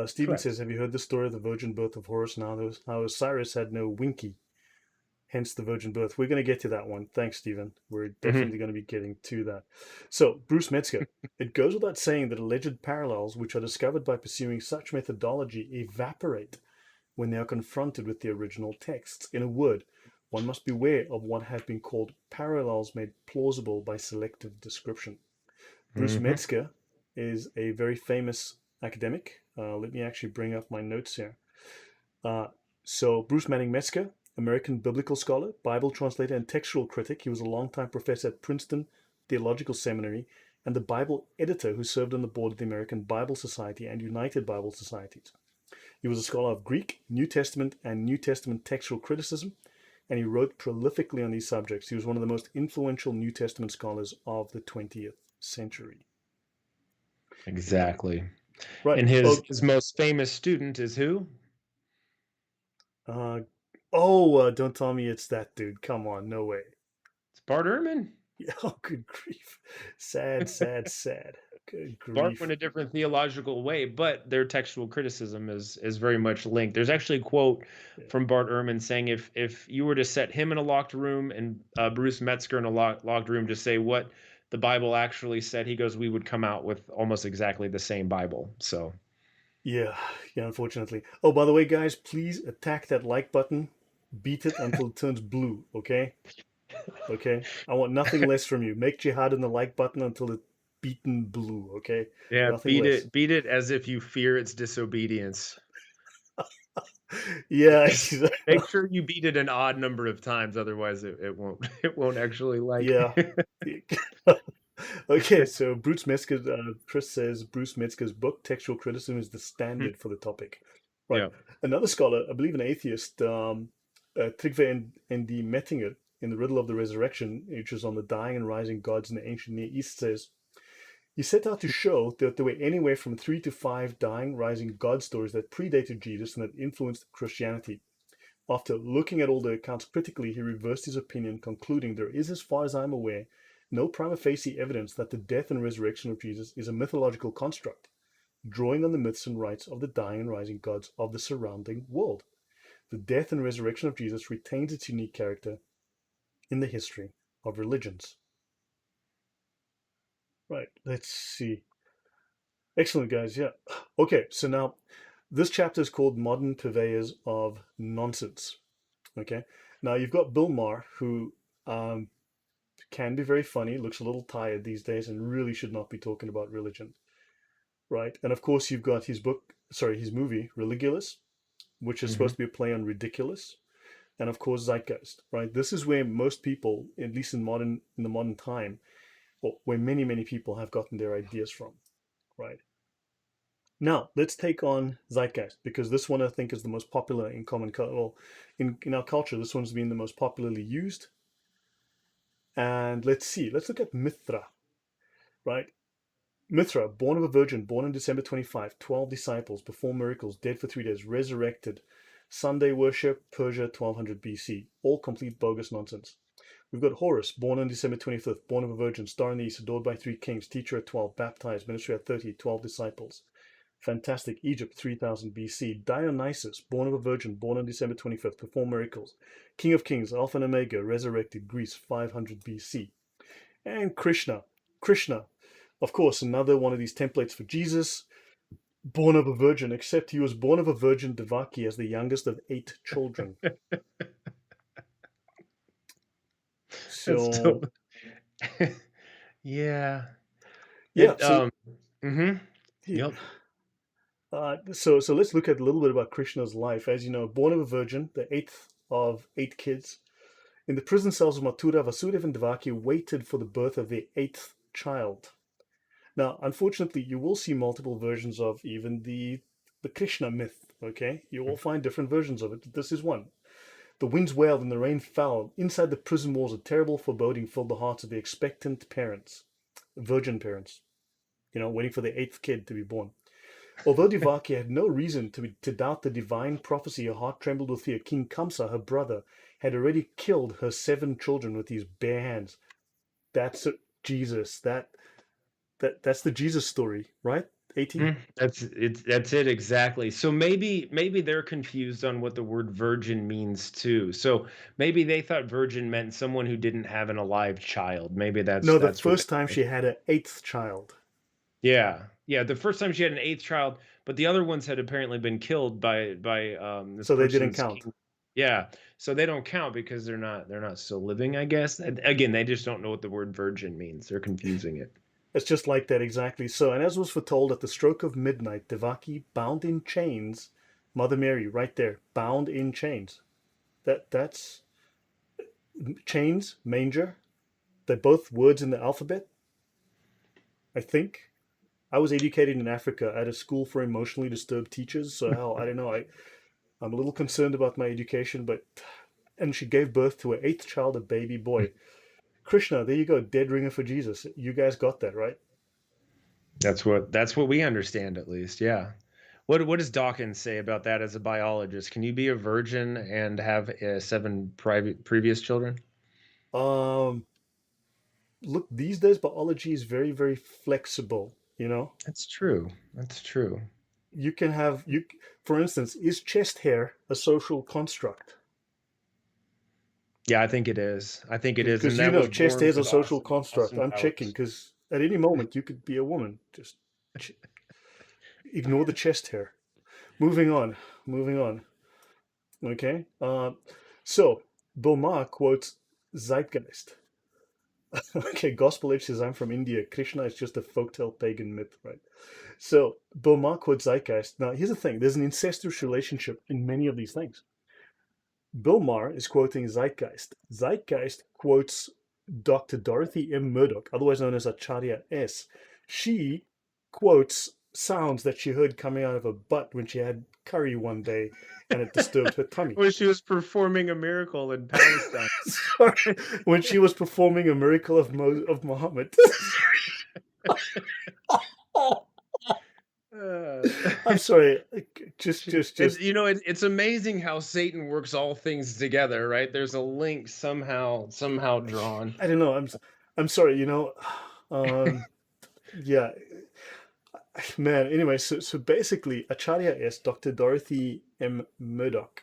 [SPEAKER 1] Stephen says,
[SPEAKER 2] Correct.
[SPEAKER 1] have you heard the story of the virgin birth of Horus? Now, how Osiris had no winky, hence the virgin birth. We're going to get to that one. Thanks, Stephen. We're
[SPEAKER 2] Hmm.
[SPEAKER 1] definitely going to be getting to that. So, Bruce Metzger. It goes without saying that alleged parallels which are discovered by pursuing such methodology evaporate when they are confronted with the original texts. In a word, one must beware of what have been called parallels made plausible by selective description. Bruce
[SPEAKER 2] Hmm.
[SPEAKER 1] Metzger is a very famous academic. Let me actually bring up my notes here. Uh, so, Bruce Manning Metzger, American biblical scholar, Bible translator, and textual critic. He was a longtime professor at Princeton Theological Seminary and the Bible editor who served on the board of the American Bible Society and United Bible Societies. He was a scholar of Greek, New Testament, and New Testament textual criticism, and he wrote prolifically on these subjects. He was one of the most influential New Testament scholars of the 20th century.
[SPEAKER 2] Exactly.
[SPEAKER 1] Right.
[SPEAKER 2] And his
[SPEAKER 1] Okay.
[SPEAKER 2] his most famous student is who?
[SPEAKER 1] Uh, don't tell me it's that dude. Come on, no way.
[SPEAKER 2] It's Bart Ehrman.
[SPEAKER 1] Oh, good grief. Sad, sad, sad. Good
[SPEAKER 2] Bart went
[SPEAKER 1] grief.
[SPEAKER 2] a different theological way, but their textual criticism is very much linked. There's actually a quote
[SPEAKER 1] Yeah.
[SPEAKER 2] from Bart Ehrman saying, if you were to set him in a locked room and Bruce Metzger in a locked room to say what the Bible actually said, he goes, we would come out with almost exactly the same Bible. So
[SPEAKER 1] Yeah, yeah, unfortunately. Oh, by the way, guys, please attack that like button. Beat it until it turns blue, okay? Okay? I want nothing less from you. Make jihad in the like button until it's beaten blue, okay?
[SPEAKER 2] yeah,
[SPEAKER 1] Nothing less.
[SPEAKER 2] beat it as if you fear its disobedience.
[SPEAKER 1] Yeah,
[SPEAKER 2] Make sure you beat it an odd number of times, otherwise it won't it won't actually like.
[SPEAKER 1] yeah. Okay, so Bruce Metzger, Chris says Bruce Metzger's book, Textual Criticism, is the standard for the topic. Right.
[SPEAKER 2] Yeah.
[SPEAKER 1] Another scholar, I believe an atheist, Trygve N.D. Mettinger, in The Riddle of the Resurrection, which is on the dying and rising gods in the ancient Near East, says he set out to show that there were anywhere from 3 to 5 dying, rising god stories that predated Jesus and that influenced Christianity. After looking at all the accounts critically, he reversed his opinion, concluding there is, as far as I am aware, no prima facie evidence that the death and resurrection of Jesus is a mythological construct, drawing on the myths and rites of the dying and rising gods of the surrounding world. The death and resurrection of Jesus retains its unique character in the history of religions. Right, let's see. Excellent, guys. Yeah. Okay, so now this chapter is called Modern Purveyors of Nonsense. Okay. Now you've got Bill Maher, who can be very funny, looks a little tired these days, and really should not be talking about religion, right? And of course, you've got his movie, Religulous, which is
[SPEAKER 2] Hmm.
[SPEAKER 1] supposed to be a play on ridiculous, and of course, Zeitgeist, right? This is where most people, at least in the modern time, or where many people have gotten their ideas from, right? Now, let's take on Zeitgeist, because this one I think is the most popular in well, in our culture, this one's been the most popularly used. And let's see, let's look at Mithra, right? Mithra, born of a virgin, born on December 25, 12 disciples, performed miracles, dead for 3 days, resurrected. Sunday worship, Persia, 1200 BC. All complete bogus nonsense. We've got Horus, born on December 25th, born of a virgin, star in the east, adored by 3 kings, teacher at 12, baptized, ministry at 30, 12 disciples. Fantastic. Egypt, 3000 BC. Dionysus, born of a virgin, born on December 25th, performed miracles. King of kings, Alpha and Omega, resurrected, Greece, 500 BC. And Krishna. Krishna, of course, another one of these templates for Jesus, born of a virgin, except he was born of a virgin Devaki as the youngest of 8 children.
[SPEAKER 2] That's so
[SPEAKER 1] So,
[SPEAKER 2] yeah.
[SPEAKER 1] yeah,
[SPEAKER 2] It
[SPEAKER 1] so
[SPEAKER 2] mhm.
[SPEAKER 1] he,
[SPEAKER 2] Yep.
[SPEAKER 1] so let's look at a little bit about Krishna's life. As you know, born of a virgin, the eighth of 8 kids. In the prison cells of Mathura, Vasudev and Devaki waited for the birth of their eighth child. Now, unfortunately, you will see multiple versions of even the Krishna myth. Okay, you will find different versions of it. This is one. The winds wailed and the rain fell. Inside the prison walls, a terrible foreboding filled the hearts of the expectant parents, virgin parents, waiting for their eighth kid to be born. Although Devaki had no reason to doubt the divine prophecy, her heart trembled with fear. King Kamsa, her brother, had already killed her 7 children with his bare hands. That's Jesus. That's the Jesus story, right? AT?
[SPEAKER 2] That's it exactly. So maybe they're confused on what the word virgin means too. So maybe they thought virgin meant someone who didn't have an alive child. Maybe
[SPEAKER 1] No, the
[SPEAKER 2] that's what
[SPEAKER 1] first time
[SPEAKER 2] they.
[SPEAKER 1] she had her eighth child.
[SPEAKER 2] Yeah. Yeah, the first time she had an eighth child, but the other ones had apparently been killed by this
[SPEAKER 1] So they didn't
[SPEAKER 2] person's
[SPEAKER 1] count.
[SPEAKER 2] king. Yeah. So they don't count because they're not still living, I guess. And again, they just don't know what the word virgin means. They're confusing it.
[SPEAKER 1] It's just like that, exactly. So, and as was foretold, at the stroke of midnight, Devaki, bound in chains, Mother Mary, right there, bound in chains. That's chains, manger. They're both words in the alphabet, I think. I was educated in Africa at a school for emotionally disturbed teachers, so hell, I don't know. I'm a little concerned about my education, but and she gave birth to her eighth child, a baby boy. Krishna, there you go, dead ringer for Jesus. You guys got that, right?
[SPEAKER 2] That's what we understand at least. Yeah. What does Dawkins say about that as a biologist? Can you be a virgin and have seven private previous children?
[SPEAKER 1] Um, Look, these days biology is very, very flexible,
[SPEAKER 2] That's true. That's true.
[SPEAKER 1] You can have for instance, is chest hair a social construct?
[SPEAKER 2] Yeah, I think it is. I think it is,
[SPEAKER 1] Because
[SPEAKER 2] and that was
[SPEAKER 1] chest
[SPEAKER 2] born
[SPEAKER 1] hair is a
[SPEAKER 2] with
[SPEAKER 1] social
[SPEAKER 2] awesome,
[SPEAKER 1] construct.
[SPEAKER 2] awesome
[SPEAKER 1] I'm checking
[SPEAKER 2] powers.
[SPEAKER 1] because at any moment you could be a woman. Just ch- ignore the chest hair. Moving on, moving on. Okay. So Bill Maher quotes Zeitgeist. Okay, Gospel Age says I'm from India. Krishna is just a folktale pagan myth, right? So Bill Maher quotes Zeitgeist. Now here's the thing: there's an incestuous relationship in many of these things. Bill Maher is quoting Zeitgeist. Zeitgeist quotes Dr. Dorothy M. Murdoch, otherwise known as Acharya S. She quotes sounds that she heard coming out of her butt when she had curry one day and it disturbed her tummy.
[SPEAKER 2] When she was performing a miracle in Palestine.
[SPEAKER 1] Sorry, when she was performing a miracle of Muhammad.
[SPEAKER 2] Uh,
[SPEAKER 1] I'm sorry. Just,
[SPEAKER 2] she,
[SPEAKER 1] just, just.
[SPEAKER 2] it's amazing how Satan works all things together, right? There's a link somehow drawn.
[SPEAKER 1] I don't know. I'm sorry. Yeah, man. Anyway, so basically, Acharya S. Dr. Dorothy M. Murdoch.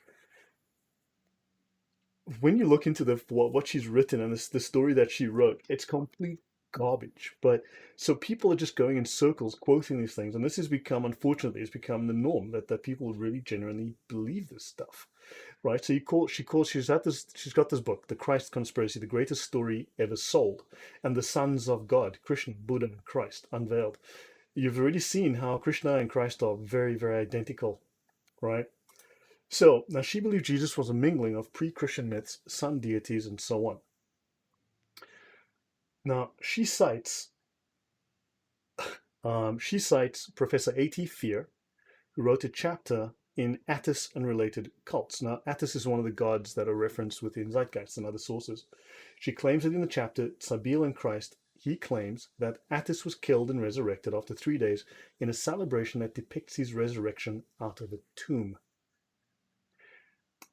[SPEAKER 1] When you look into what she's written and the story that she wrote, it's complete garbage. But so people are just going in circles quoting these things, and this has become, unfortunately, it's become the norm that people really genuinely believe this stuff, right? So she's got this book, The Christ Conspiracy, the greatest story ever sold, and the sons of God, Krishna, Buddha, and Christ unveiled. You've already seen how Krishna and Christ are very, very identical, right? So now she believed Jesus was a mingling of pre-Christian myths, sun deities, and so on. Now she cites She cites Professor A.T. Fear, who wrote a chapter in Attis and related cults. Now, Attis is one of the gods that are referenced within Zeitgeist and other sources. She claims that in the chapter Sabil and Christ, he claims that Attis was killed and resurrected after 3 days in a celebration that depicts his resurrection out of a tomb.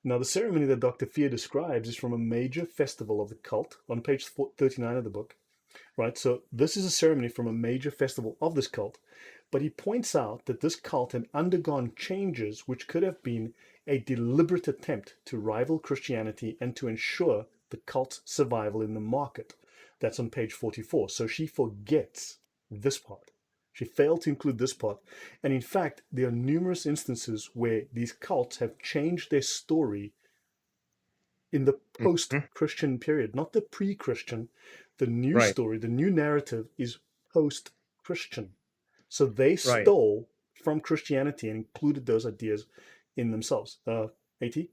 [SPEAKER 1] Now, the ceremony that Dr. Fear describes is from a major festival of the cult on page 39 of the book, right? So, this is a ceremony from a major festival of this cult, but he points out that this cult had undergone changes which could have been a deliberate attempt to rival Christianity and to ensure the cult's survival in the market. That's on page 44. So she forgets this part. She failed to include this part. And in fact, there are numerous instances where these cults have changed their story in the post
[SPEAKER 2] Mhm.
[SPEAKER 1] Christian period, not the pre Christian. The new
[SPEAKER 2] Right,
[SPEAKER 1] story, the new narrative is post Christian. So they
[SPEAKER 2] right.
[SPEAKER 1] stole from Christianity and included those ideas in themselves. AT?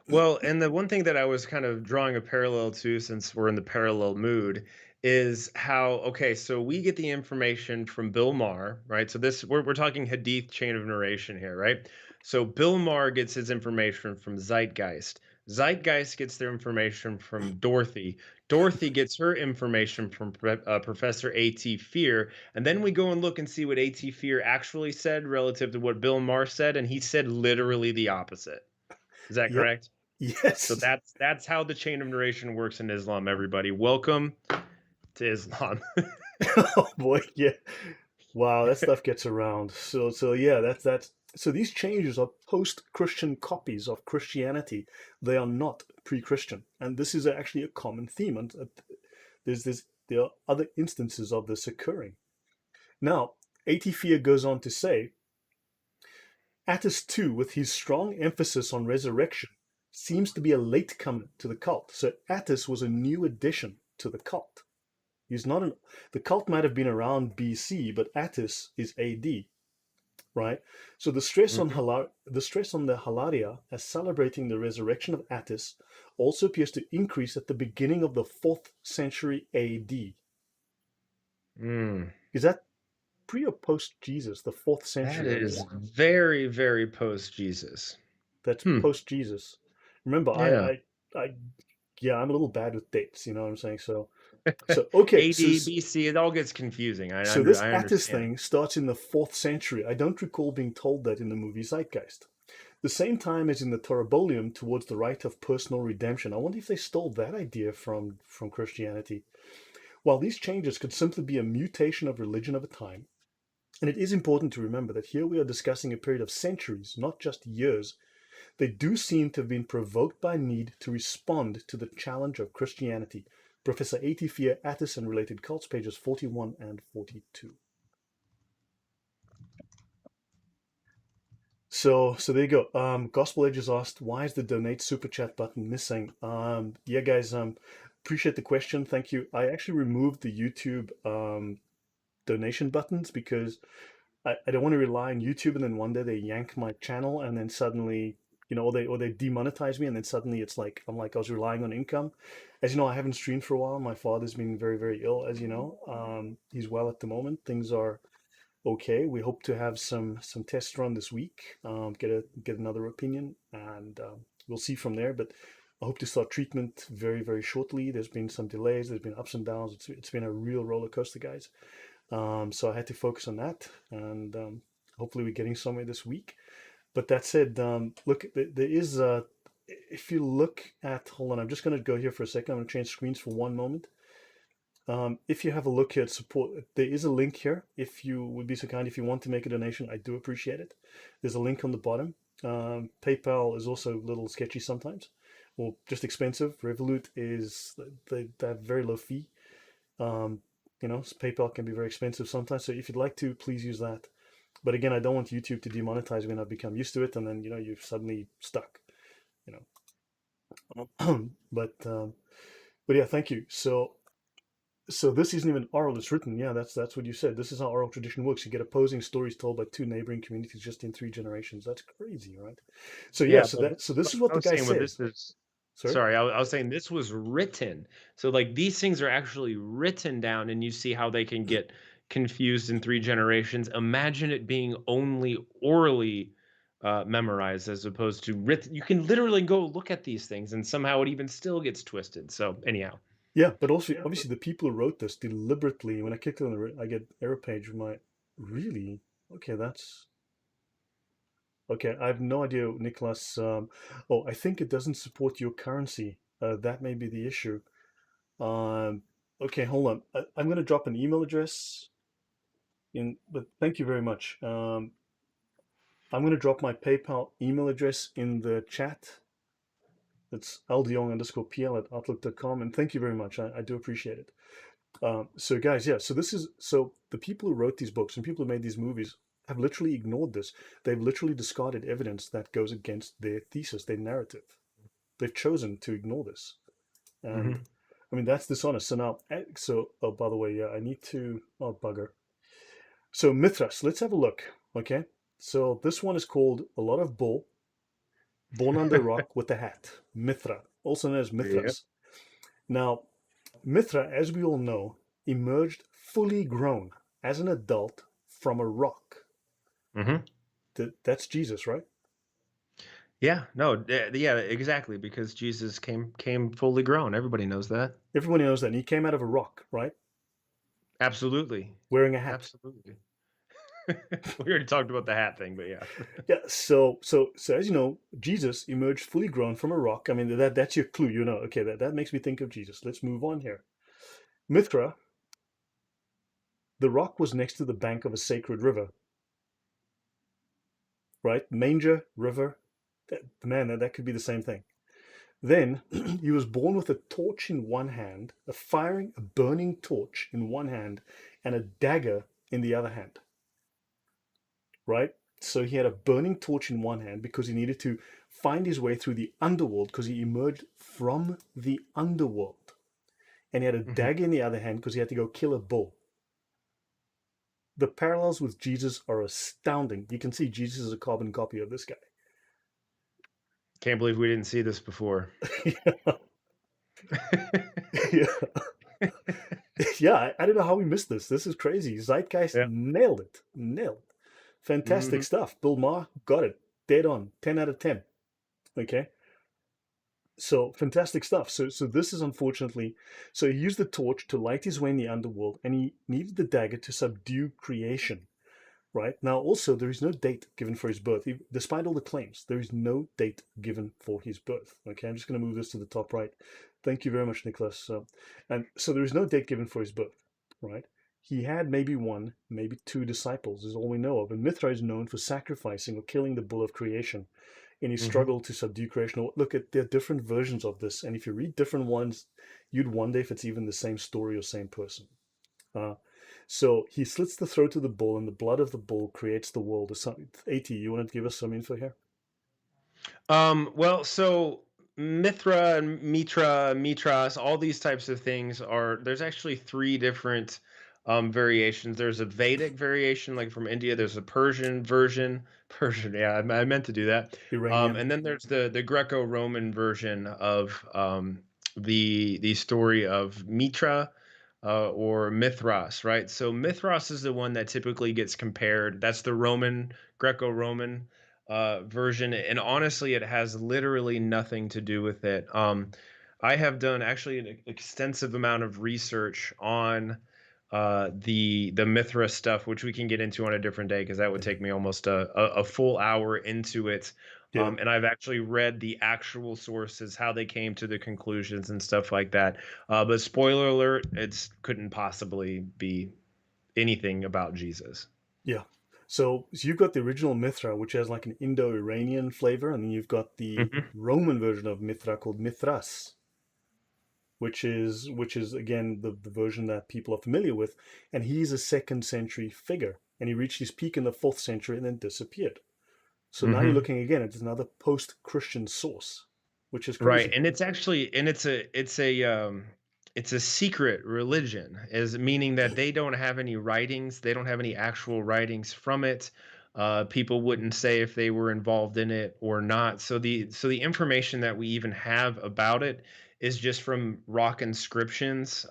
[SPEAKER 2] Well, and the one thing that I was kind of drawing a parallel to, since we're in the parallel mood, is how, okay, so we get the information from Bill Maher, right? So this we're talking Hadith chain of narration here, right? So Bill Maher gets his information from Zeitgeist. Zeitgeist gets their information from Dorothy. Dorothy gets her information from Professor A.T. Fear. And then we go and look and see what A.T. Fear actually said relative to what Bill Maher said. And he said literally the opposite. Is that
[SPEAKER 1] Yep.
[SPEAKER 2] correct? So
[SPEAKER 1] Yes.
[SPEAKER 2] that's how the chain of narration works in Islam, everybody. Welcome to Islam.
[SPEAKER 1] Oh boy, yeah. Wow, that stuff gets around. So yeah, that's so these changes are post-Christian copies of Christianity. They are not pre-Christian, and this is actually a common theme. And there are other instances of this occurring. Now, Atefia goes on to say, Attis too, with his strong emphasis on resurrection, seems to be a latecomer to the cult. So Attis was a new addition to the cult. He's not an The cult might have been around BC, but Attis is AD, right? So
[SPEAKER 2] Mhm.
[SPEAKER 1] the stress on the Halaria as celebrating the resurrection of Attis also appears to increase at the beginning of the 4th century AD.
[SPEAKER 2] Mm,
[SPEAKER 1] Is that pre or post Jesus? The 4th
[SPEAKER 2] that
[SPEAKER 1] century.
[SPEAKER 2] is very, very post Jesus.
[SPEAKER 1] That's
[SPEAKER 2] Hmm.
[SPEAKER 1] post Jesus. Remember,
[SPEAKER 2] Yeah.
[SPEAKER 1] I, yeah, I'm a little bad with dates. You know what I'm saying? So okay,
[SPEAKER 2] AD, BC, it all gets confusing.
[SPEAKER 1] so this
[SPEAKER 2] I
[SPEAKER 1] Attis
[SPEAKER 2] understand.
[SPEAKER 1] thing starts in the 4th century. I don't recall being told that in the movie Zeitgeist. The same time as in the Torabolium towards the right of personal redemption. I wonder if they stole that idea from Christianity. While these changes could simply be a mutation of religion of a time, and it is important to remember that here we are discussing a period of centuries, not just years, they do seem to have been provoked by need to respond to the challenge of Christianity. Professor Atefia Attis and Related Cults, pages 41 and 42. So there you go. Gospel Edge has asked, why is the donate super chat button missing? Yeah, guys, appreciate the question. Thank you. I actually removed the YouTube donation buttons because I don't want to rely on YouTube and then one day they yank my channel and then suddenly, or they demonetize me and then suddenly it's like I'm like I was relying on income. As you know, I haven't streamed for a while. My father's been very, very ill, as you know. He's well at the moment. Things are okay. We hope to have some tests run this week. Get another opinion, and we'll see from there. But I hope to start treatment very, very shortly. There's been some delays. There's been ups and downs. It's been a real roller coaster, guys. So I had to focus on that, and hopefully we're getting somewhere this week. But that said, look, there is if you look at, hold on, I'm just going to go here for a second. I'm going to change screens for one moment. If you have a look here at support, there is a link here. If you would be so kind, if you want to make a donation, I do appreciate it. There's a link on the bottom. PayPal is also a little sketchy sometimes, or just expensive. Revolut is they have very low fee. Um, PayPal can be very expensive sometimes. So if you'd like to, please use that. But again, I don't want YouTube to demonetize me and I've become used to it, and then you're suddenly stuck. You but yeah, thank you. So this isn't even oral, it's written. Yeah, that's what you said. This is how oral tradition works. You get opposing stories told by two neighboring communities just in 3 generations. That's crazy, right? So yeah,
[SPEAKER 2] Yeah,
[SPEAKER 1] so
[SPEAKER 2] but
[SPEAKER 1] this is what
[SPEAKER 2] I
[SPEAKER 1] the
[SPEAKER 2] was
[SPEAKER 1] guy
[SPEAKER 2] saying what this
[SPEAKER 1] says.
[SPEAKER 2] is
[SPEAKER 1] Sorry?
[SPEAKER 2] sorry, I was saying this was written. So like these things are actually written down and you see how they can get, confused in 3 generations. Imagine it being only orally, memorized as opposed to writ you can literally go look at these things, and somehow it even still gets twisted. So, anyhow.
[SPEAKER 1] Yeah, but also obviously the people who wrote this deliberately. When I clicked on I get error page. My really okay. That's okay. I have no idea, Nicholas. Oh, I think it doesn't support your currency. That may be the issue. Um, okay, hold on. I'm gonna drop an email address in, but thank you very much. I'm gonna drop my PayPal email address in the chat. It's ldeong_pl@outlook.com, and thank you very much. I do appreciate it. So guys, yeah, so the people who wrote these books and people who made these movies have literally ignored this. They've literally discarded evidence that goes against their thesis, their narrative. They've chosen to ignore this. And
[SPEAKER 2] Mhm.
[SPEAKER 1] I mean, that's dishonest. So now, oh, by the way, yeah, I need to, oh, bugger. So Mithras, let's have a look. Okay. So this one is called A Lot of Bull, Born Under Rock with a Hat. Mithra, also known as
[SPEAKER 2] Yep.
[SPEAKER 1] Mithras. Now, Mithra, as we all know, emerged fully grown as an adult from a rock.
[SPEAKER 2] Mhm.
[SPEAKER 1] That's Jesus, right?
[SPEAKER 2] Yeah, no, yeah, exactly, because Jesus came fully grown. Everybody knows that.
[SPEAKER 1] Everybody knows that. And he came out of a rock, right?
[SPEAKER 2] Absolutely.
[SPEAKER 1] Wearing a hat.
[SPEAKER 2] Absolutely. We already talked about the hat thing, but yeah.
[SPEAKER 1] Yeah. So as you know, Jesus emerged fully grown from a rock. I mean, that's your clue. You know, okay, that makes me think of Jesus. Let's move on here. Mithra, the rock was next to the bank of a sacred river, right? Manger, river. Man, that could be the same thing. Then he was born with a torch in one hand, a burning torch in one hand, and a dagger in the other hand, right? So he had a burning torch in one hand because he needed to find his way through the underworld because he emerged from the underworld. And he had a
[SPEAKER 2] Mhm.
[SPEAKER 1] dagger in the other hand because he had to go kill a bull. The parallels with Jesus are astounding. You can see Jesus is a carbon copy of this guy.
[SPEAKER 2] Can't believe we didn't see this before.
[SPEAKER 1] Yeah. Yeah, I don't know how we missed this. This is crazy. Zeitgeist
[SPEAKER 2] Yeah.
[SPEAKER 1] nailed it. Nailed it. Fantastic
[SPEAKER 2] Mhm.
[SPEAKER 1] stuff. Bill Maher got it. Dead on. 10 out of 10. Okay. So fantastic stuff. So this is unfortunately, so he used the torch to light his way in the underworld, and he needed the dagger to subdue creation. Right now, also there is no date given for his birth, despite all the claims. There is no date given for his birth. Okay, I'm just going to move this to the top right. Thank you very much, Nicholas. And so there is no date given for his birth. Right? He had maybe one, maybe two disciples, is all we know of. And Mithra is known for sacrificing or killing the bull of creation in his
[SPEAKER 2] Mhm.
[SPEAKER 1] struggle to subdue creation. Look at there are different versions of this, and if you read different ones, you'd wonder if it's even the same story or same person. Uh, so he slits the throat of the bull, and the blood of the bull creates the world. AT, you want to give us some info here?
[SPEAKER 2] Well, so Mithra and Mitra, Mitras, all these types of things are there's actually three different variations. There's a Vedic variation, like from India. There's a Persian version. Persian, yeah, I meant to do that.
[SPEAKER 1] Iranian.
[SPEAKER 2] And then there's the Greco-Roman version of the story of Mitra. Or Mithras, right? So Mithras is the one that typically gets compared. That's the Roman, Greco-Roman version, and honestly, it has literally nothing to do with it. I have done actually an extensive amount of research on the Mithra stuff, which we can get into on a different day because that would take me almost a full hour into it.
[SPEAKER 1] Yeah,
[SPEAKER 2] And I've actually read the actual sources, how they came to the conclusions and stuff like that. But spoiler alert, it couldn't possibly be anything about Jesus.
[SPEAKER 1] yeah. So you've got the original Mithra, which has like an Indo-Iranian flavor, and then you've got the
[SPEAKER 2] Mhm.
[SPEAKER 1] Roman version of Mithra called Mithras, which is again the version that people are familiar with. And he's a second century figure, and he reached his peak in the fourth century and then disappeared. So now you're
[SPEAKER 2] Mhm.
[SPEAKER 1] looking again at another post-Christian source, which is
[SPEAKER 2] Right,
[SPEAKER 1] crazy.
[SPEAKER 2] and it's actually and it's a secret religion, is meaning that they don't have any writings, they don't have any actual writings from it. People wouldn't say if they were involved in it or not. So the information that we even have about it is just from rock inscriptions,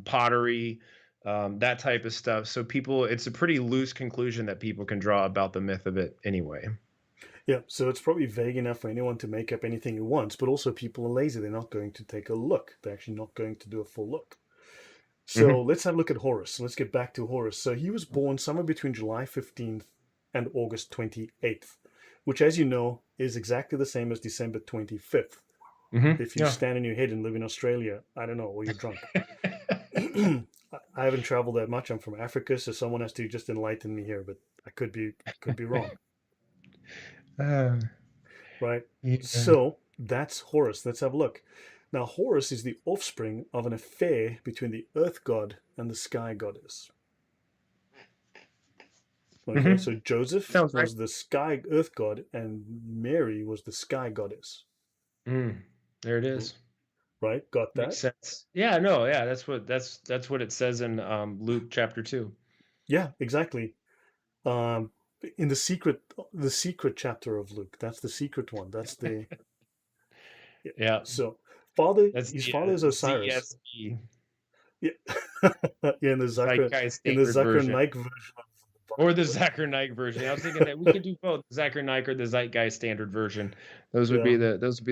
[SPEAKER 2] pottery, that type of stuff. So people, it's a pretty loose conclusion that people can draw about the myth of it anyway.
[SPEAKER 1] Yeah, so it's probably vague enough for anyone to make up anything he wants, but also people are lazy. They're not going to take a look. They're actually not going to do a full look. So
[SPEAKER 2] Hmm.
[SPEAKER 1] let's have a look at Horus. Let's get back to Horus. So he was born somewhere between July 15th and August 28th, which, as you know, is exactly the same as December 25th.
[SPEAKER 2] Hmm.
[SPEAKER 1] If you
[SPEAKER 2] Yeah.
[SPEAKER 1] stand in your head and live in Australia, I don't know, or you're drunk. I haven't traveled that much. I'm from Africa, so someone has to just enlighten me here, but I could be wrong,
[SPEAKER 2] Uh,
[SPEAKER 1] right?
[SPEAKER 2] yeah.
[SPEAKER 1] So that's Horus. Let's have a look. Now, Horus is the offspring of an affair between the earth god and the sky goddess. Okay,
[SPEAKER 2] Hmm.
[SPEAKER 1] so Joseph
[SPEAKER 2] Sounds right.
[SPEAKER 1] was the sky earth god and Mary was the sky goddess.
[SPEAKER 2] Mm, there it is.
[SPEAKER 1] Right? Got
[SPEAKER 2] Makes
[SPEAKER 1] that?
[SPEAKER 2] sense. Yeah, no, yeah, that's what it says in Luke chapter 2.
[SPEAKER 1] Yeah, exactly. Um, in the secret chapter of Luke. That's the secret one. That's the yeah.
[SPEAKER 2] Yeah,
[SPEAKER 1] So
[SPEAKER 2] that's
[SPEAKER 1] his
[SPEAKER 2] the
[SPEAKER 1] father is Osiris.
[SPEAKER 2] ZSE,
[SPEAKER 1] Yeah, yeah.
[SPEAKER 2] Zeitgeist
[SPEAKER 1] In the
[SPEAKER 2] Standard
[SPEAKER 1] Zucker
[SPEAKER 2] Version,
[SPEAKER 1] Nike version of the
[SPEAKER 2] or the
[SPEAKER 1] Bible.
[SPEAKER 2] Zacharnike version. I was thinking that we could do both, the Zacharnike or the Zeitgeist Standard Version.
[SPEAKER 1] Yeah.
[SPEAKER 2] Those would be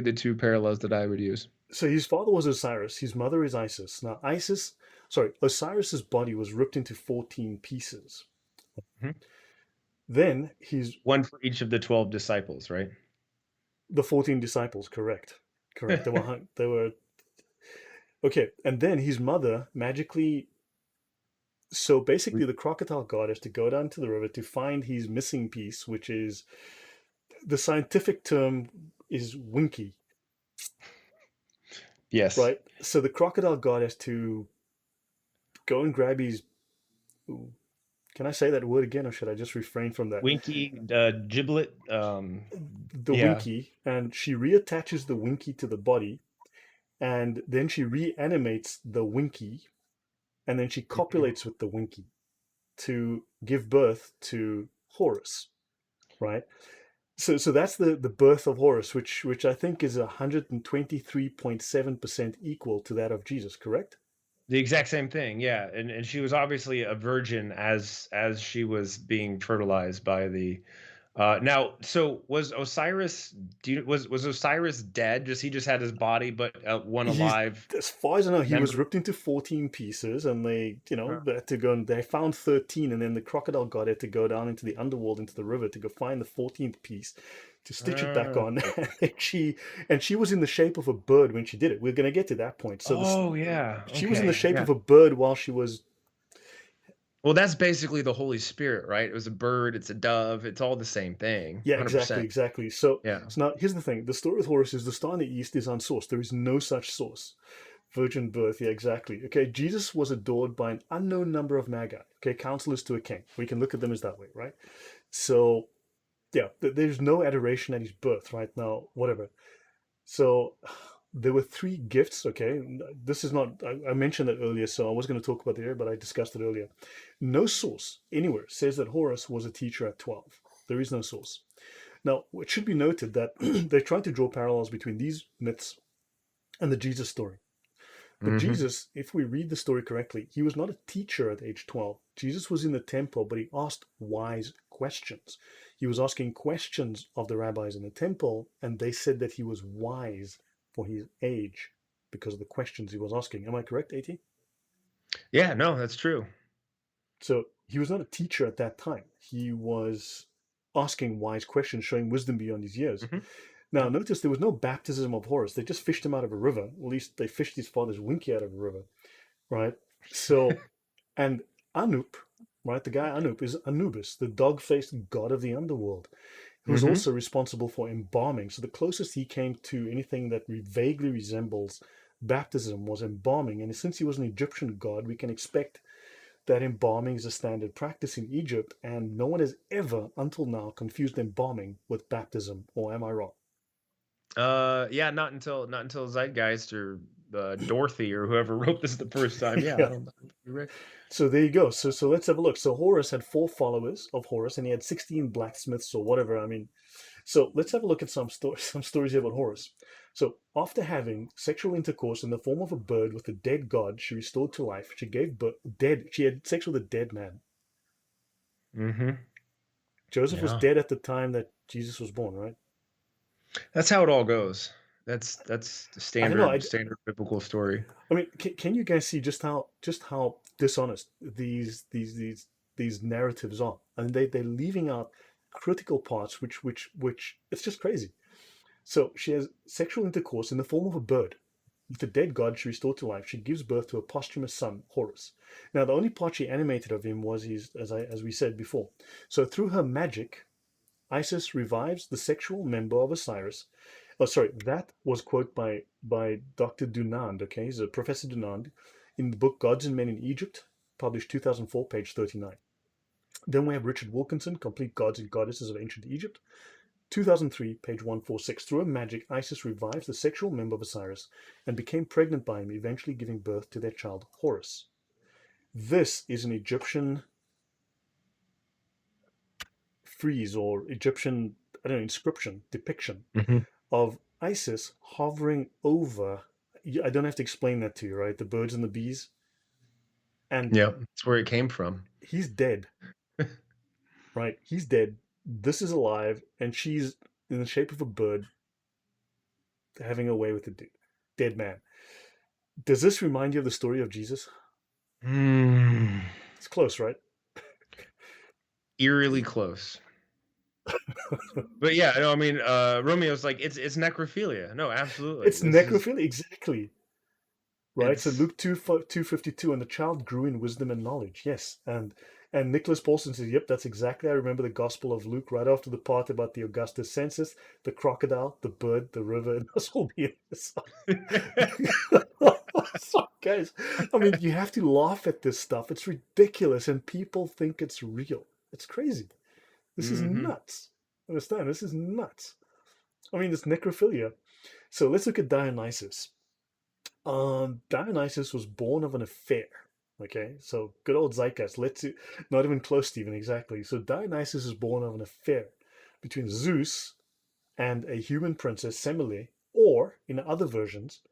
[SPEAKER 2] the two parallels that I would use.
[SPEAKER 1] So his father was Osiris. His mother is Isis. Now Osiris's body was ripped into 14 pieces.
[SPEAKER 2] Mhm.
[SPEAKER 1] Then his
[SPEAKER 2] One for each of the 12 disciples, right?
[SPEAKER 1] the 14 disciples, correct. Correct. They were okay, and then his mother magically so basically the crocodile god has to go down to the river to find his missing piece, which is the scientific term is winky,
[SPEAKER 2] Yes.
[SPEAKER 1] right? So the crocodile god has to go and grab his. Can I say that word again, or should I just refrain from that?
[SPEAKER 2] Winky, giblet.
[SPEAKER 1] The
[SPEAKER 2] Yeah.
[SPEAKER 1] winky, and she reattaches the winky to the body, and then she reanimates the winky, and then she
[SPEAKER 2] Mhm.
[SPEAKER 1] copulates with the winky to give birth to Horus, right? So that's the birth of Horus, which I think is 123.7% equal to that of Jesus, correct?
[SPEAKER 2] The exact same thing, yeah, and she was obviously a virgin as she was being fertilized by the now, so was Osiris do you was Osiris dead? Just he just had his body, but, one
[SPEAKER 1] He's
[SPEAKER 2] alive
[SPEAKER 1] as far as I know, he was
[SPEAKER 2] member?
[SPEAKER 1] ripped into 14 pieces, and
[SPEAKER 2] Uh,
[SPEAKER 1] they had to go and they found 13, and then the crocodile god had to go down into the underworld, into the river, to go find the 14th piece to stitch it back on.
[SPEAKER 2] okay.
[SPEAKER 1] And she was in the shape of a bird when she did it. We're going to get to that point. So this
[SPEAKER 2] Oh, yeah,
[SPEAKER 1] she was in the
[SPEAKER 2] okay,
[SPEAKER 1] shape
[SPEAKER 2] yeah.
[SPEAKER 1] of a bird while she was.
[SPEAKER 2] Well, that's basically the Holy Spirit, right? It was a bird, it's a dove, it's all the same thing,
[SPEAKER 1] Yeah, exactly,
[SPEAKER 2] 100%.
[SPEAKER 1] exactly. So,
[SPEAKER 2] Yeah.
[SPEAKER 1] so now here's the thing: the story of Horus is the star in the east is unsourced. There is no such source. Virgin birth, yeah, exactly. Okay, Jesus was adored by an unknown number of magi. Okay, counselors to a king. We can look at them as that way, right? So, yeah, there's no adoration at his birth, right? Now, whatever. So, there were three gifts. Okay, this is not. I mentioned that earlier, so I was going to talk about it here, but I discussed it earlier. No source anywhere says that Horus was a teacher at 12. There is no source. Now, it should be noted that they're trying to draw parallels between these myths and the Jesus story. But
[SPEAKER 2] Mhm.
[SPEAKER 1] Jesus, if we read the story correctly, he was not a teacher at age 12. Jesus was in the temple, but he asked wise questions. He was asking questions of the rabbis in the temple, and they said that he was wise for his age because of the questions he was asking. Am I correct, AT?
[SPEAKER 2] Yeah, no, that's true.
[SPEAKER 1] So he was not a teacher at that time. He was asking wise questions, showing wisdom beyond his years.
[SPEAKER 2] Mhm.
[SPEAKER 1] Now,
[SPEAKER 2] Yep.
[SPEAKER 1] notice there was no baptism of Horus. They just fished him out of a river. At least they fished his father's winky out of a river, right? So, and Anup, right? The guy Anup is Anubis, the dog-faced god of the underworld, who is
[SPEAKER 2] Mhm.
[SPEAKER 1] also responsible for embalming. So the closest he came to anything that vaguely resembles baptism was embalming. And since he was an Egyptian god, we can expect that embalming is a standard practice in Egypt, and no one has ever, until now, confused embalming with baptism. Or am I wrong?
[SPEAKER 2] Yeah, not until Zeitgeist or, Dorothy or whoever wrote this the first time. Yeah, I
[SPEAKER 1] Yeah.
[SPEAKER 2] don't know. You're right.
[SPEAKER 1] So there you go. So let's have a look. So Horus had four followers of Horus, and he had 16 blacksmiths or whatever. I mean, So let's have a look at some stories here about Horus. So after having sexual intercourse in the form of a bird with a dead god, she restored to life. She gave birth dead. She had sex with a dead man.
[SPEAKER 2] Mm-hmm.
[SPEAKER 1] Joseph was
[SPEAKER 2] Yeah.
[SPEAKER 1] dead at the time that Jesus was born, right?
[SPEAKER 2] That's how it all goes. That's the
[SPEAKER 1] I don't know.
[SPEAKER 2] standard biblical story.
[SPEAKER 1] I mean, can you guys see just how dishonest these narratives are, and they're leaving out critical parts, which it's just crazy. So she has sexual intercourse in the form of a bird. With the dead god she restored to life, she gives birth to a posthumous son, Horus. Now, the only part she animated of him was his, as we said before. So through her magic, Isis revives the sexual member of Osiris. Oh, sorry, that was quote by Dr. Dunand. Okay, he's a Professor Dunand in the book Gods and Men in Egypt, published 2004, page 39. Then we have Richard Wilkinson, Complete Gods and Goddesses of Ancient Egypt, 2003, page 146. Through a magic, Isis revives the sexual member of Osiris and became pregnant by him, eventually giving birth to their child Horus. This is an Egyptian frieze or Egyptian, I don't know, inscription, depiction
[SPEAKER 2] Hmm.
[SPEAKER 1] of Isis hovering over. I don't have to explain that to you, right? The birds and the bees. And
[SPEAKER 2] Yeah, that's where it came from.
[SPEAKER 1] he's dead, right? He's dead. This is alive, and she's in the shape of a bird having a way with the dead man. Does this remind you of the story of Jesus?
[SPEAKER 2] Mm,
[SPEAKER 1] It's close, right?
[SPEAKER 2] eerily close. But yeah, no, I mean, Romeo's like it's necrophilia. No, absolutely.
[SPEAKER 1] It's
[SPEAKER 2] This is
[SPEAKER 1] necrophilia, exactly. Right? So
[SPEAKER 2] it's
[SPEAKER 1] Luke 2:52, and the child grew in wisdom and knowledge. Yes. And Nicholas Paulson says, yep, that's exactly. I remember the Gospel of Luke right after the part about the Augustus census, the crocodile, the bird, the river, and this will be in this. So, guys, I mean, you have to laugh at this stuff. It's ridiculous, and people think it's real. It's crazy. This is
[SPEAKER 2] hmm
[SPEAKER 1] nuts. Understand? This is nuts. I mean, it's necrophilia. So let's look at Dionysus. Dionysus was born of an affair. Okay, so good old zeitgeist. Not even close, Stephen. Exactly. So Dionysus is born of an affair between Zeus and a human princess, Semele, or in other versions,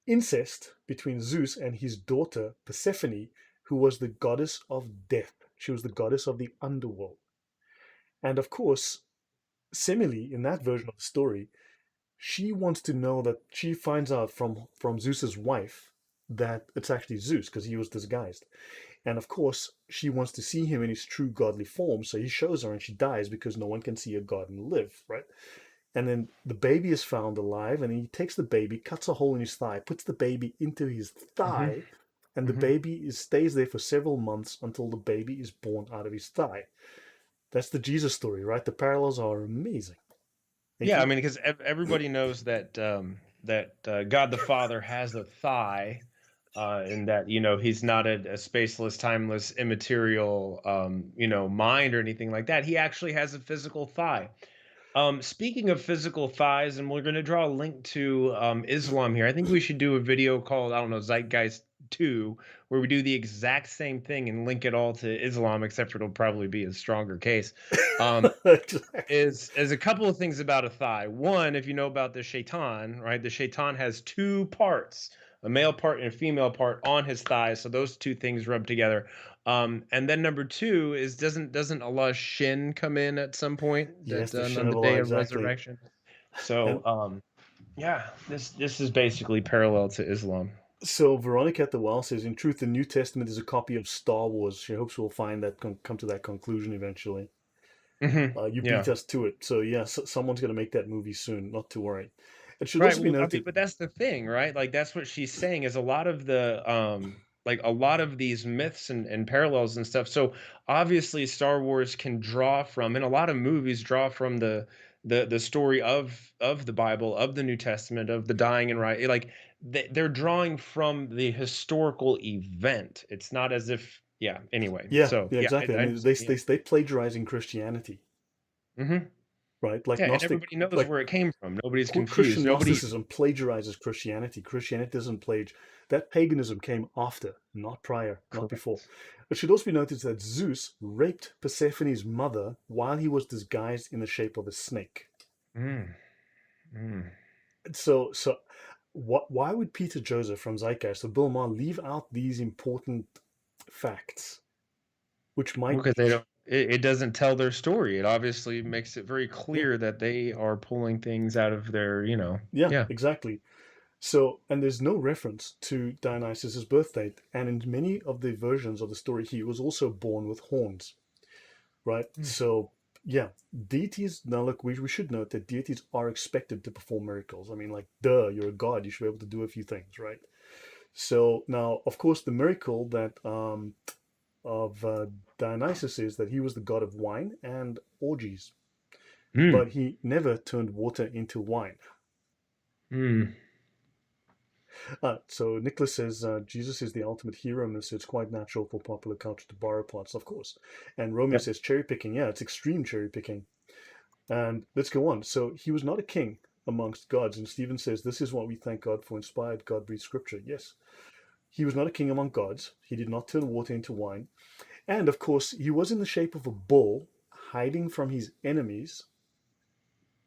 [SPEAKER 1] incest between Zeus and his daughter Persephone, who was the goddess of death. She was the goddess of the underworld. And of course, Semele, in that version of the story, she wants to know that she finds out from Zeus's wife that it's actually Zeus because he was disguised. And of course, she wants to see him in his true godly form, so he shows her and she dies because no one can see a god and live, right? And then the baby is found alive, and he takes the baby, cuts a hole in his thigh, puts the baby into his
[SPEAKER 2] hmm
[SPEAKER 1] thigh, and the
[SPEAKER 2] hmm
[SPEAKER 1] baby stays there for several months until the baby is born out of his thigh. That's the Jesus story, right? The parallels are amazing.
[SPEAKER 2] Yeah, I
[SPEAKER 1] AT?
[SPEAKER 2] mean, because everybody knows that God the Father has a thigh, and that he's not a spaceless, timeless, immaterial mind or anything like that. He actually has a physical thigh. Speaking of physical thighs, and we're going to draw a link to Islam here. I think we should do a video called, I don't know, Zeitgeist 2, where we do the exact same thing and link it all to Islam, except for it'll probably be a stronger case. Um,
[SPEAKER 1] Exactly.
[SPEAKER 2] is a couple of things about a thigh. One, if you know about the shaitan, right? The shaitan has two parts, a male part and a female part on his thighs. So those two things rub together. And then number two is doesn't Allah's shin come in at some point
[SPEAKER 1] Yes,
[SPEAKER 2] that
[SPEAKER 1] the Shin
[SPEAKER 2] on
[SPEAKER 1] of
[SPEAKER 2] the
[SPEAKER 1] Allah,
[SPEAKER 2] day of
[SPEAKER 1] exactly.
[SPEAKER 2] resurrection? So
[SPEAKER 1] And
[SPEAKER 2] yeah, this is basically parallel to Islam.
[SPEAKER 1] so Veronica at the Well says, in truth, the New Testament is a copy of Star Wars. She hopes we'll find that come to that conclusion eventually. You beat
[SPEAKER 2] Yeah.
[SPEAKER 1] us to it. So yeah, someone's going to make that movie soon. Not to worry. It should
[SPEAKER 2] Right,
[SPEAKER 1] also be
[SPEAKER 2] well, I mean,
[SPEAKER 1] noted.
[SPEAKER 2] but that's the thing, right? Like, that's what she's saying is a lot of the, like, a lot of these myths and parallels and stuff. So, obviously, Star Wars can draw from, and a lot of movies draw from the story of the Bible, of the New Testament, of the dying and right. Like, they're drawing from the historical event. It's not as if, yeah. Anyway,
[SPEAKER 1] Yeah,
[SPEAKER 2] so
[SPEAKER 1] yeah,
[SPEAKER 2] yeah,
[SPEAKER 1] exactly. I
[SPEAKER 2] I
[SPEAKER 1] mean, they
[SPEAKER 2] understand.
[SPEAKER 1] they they plagiarizing Christianity,
[SPEAKER 2] Yeah.
[SPEAKER 1] right? Like
[SPEAKER 2] Yeah, and
[SPEAKER 1] Gnostic,
[SPEAKER 2] everybody knows
[SPEAKER 1] like
[SPEAKER 2] where it came from. Nobody's
[SPEAKER 1] Christian
[SPEAKER 2] confused. Nobody.
[SPEAKER 1] Gnosticism plagiarizes Christianity. Christianity doesn't plagiarize. That paganism came after, not prior, not before.
[SPEAKER 2] Correct.
[SPEAKER 1] It should also be noted that Zeus raped Persephone's mother while he was disguised in the shape of a snake.
[SPEAKER 2] Mm, mm.
[SPEAKER 1] So why would Peter Joseph from Zeitgeist or Bill Maher leave out these important facts, which
[SPEAKER 2] Well,
[SPEAKER 1] might,
[SPEAKER 2] because they don't. It doesn't tell their story. It obviously makes it very
[SPEAKER 1] yeah,
[SPEAKER 2] clear that they are pulling things out of their,
[SPEAKER 1] yeah,
[SPEAKER 2] yeah.
[SPEAKER 1] exactly. So, and there's no reference to Dionysus's birth date, and in many of the versions of the story, he was also born with horns, right?
[SPEAKER 2] Mm,
[SPEAKER 1] So, yeah, deities. Now, look, we should note that deities are expected to perform miracles. I mean, like, duh, you're a god, you should be able to do a few things, right? So now, of course, the miracle that of Dionysus is that he was the god of wine and orgies, but
[SPEAKER 2] mm,
[SPEAKER 1] he never turned water into wine.
[SPEAKER 2] mm.
[SPEAKER 1] So Nicholas says Jesus is the ultimate hero, and so it's quite natural for popular culture to borrow parts, of course. And Romeo
[SPEAKER 2] Yep.
[SPEAKER 1] says cherry picking. Yeah, it's extreme cherry picking. And let's go on. So he was not a king amongst gods, and Stephen says this is what we thank God for: inspired God-breathed scripture. Yes, he was not a king among gods. He did not turn water into wine, and of course he was in the shape of a bull, hiding from his enemies,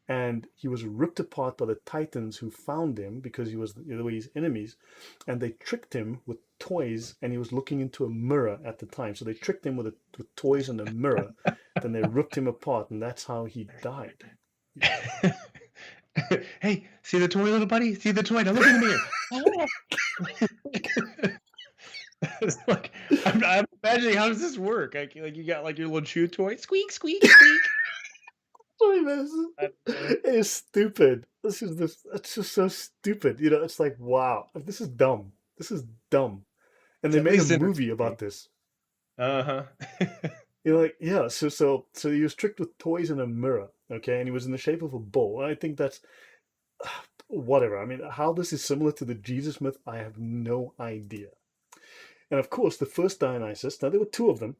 [SPEAKER 1] and he was ripped apart by the Titans who found him because they were his enemies, and they tricked him with toys, and he was looking into a mirror at the time. So they tricked him with toys and a mirror, then they ripped him apart, and that's how he died.
[SPEAKER 2] Hey, see the toy, little buddy? See the toy? Now look in the mirror. Oh. It's like I'm imagining how does this work? Like you got like your little chew toy, squeak, squeak, squeak.
[SPEAKER 1] Sorry, man,
[SPEAKER 2] That's funny.
[SPEAKER 1] it is stupid. It's just so stupid. It's like, wow, this is dumb. This is dumb. And
[SPEAKER 2] It's
[SPEAKER 1] they
[SPEAKER 2] at
[SPEAKER 1] made a
[SPEAKER 2] least
[SPEAKER 1] movie
[SPEAKER 2] entertaining.
[SPEAKER 1] about this.
[SPEAKER 2] Uh-huh.
[SPEAKER 1] Like, yeah, so he was tricked with toys and a mirror, okay, and he was in the shape of a bull. I think that's whatever. I mean, how this is similar to the Jesus myth, I have no idea. And of course, the first Dionysus, now there were two of them.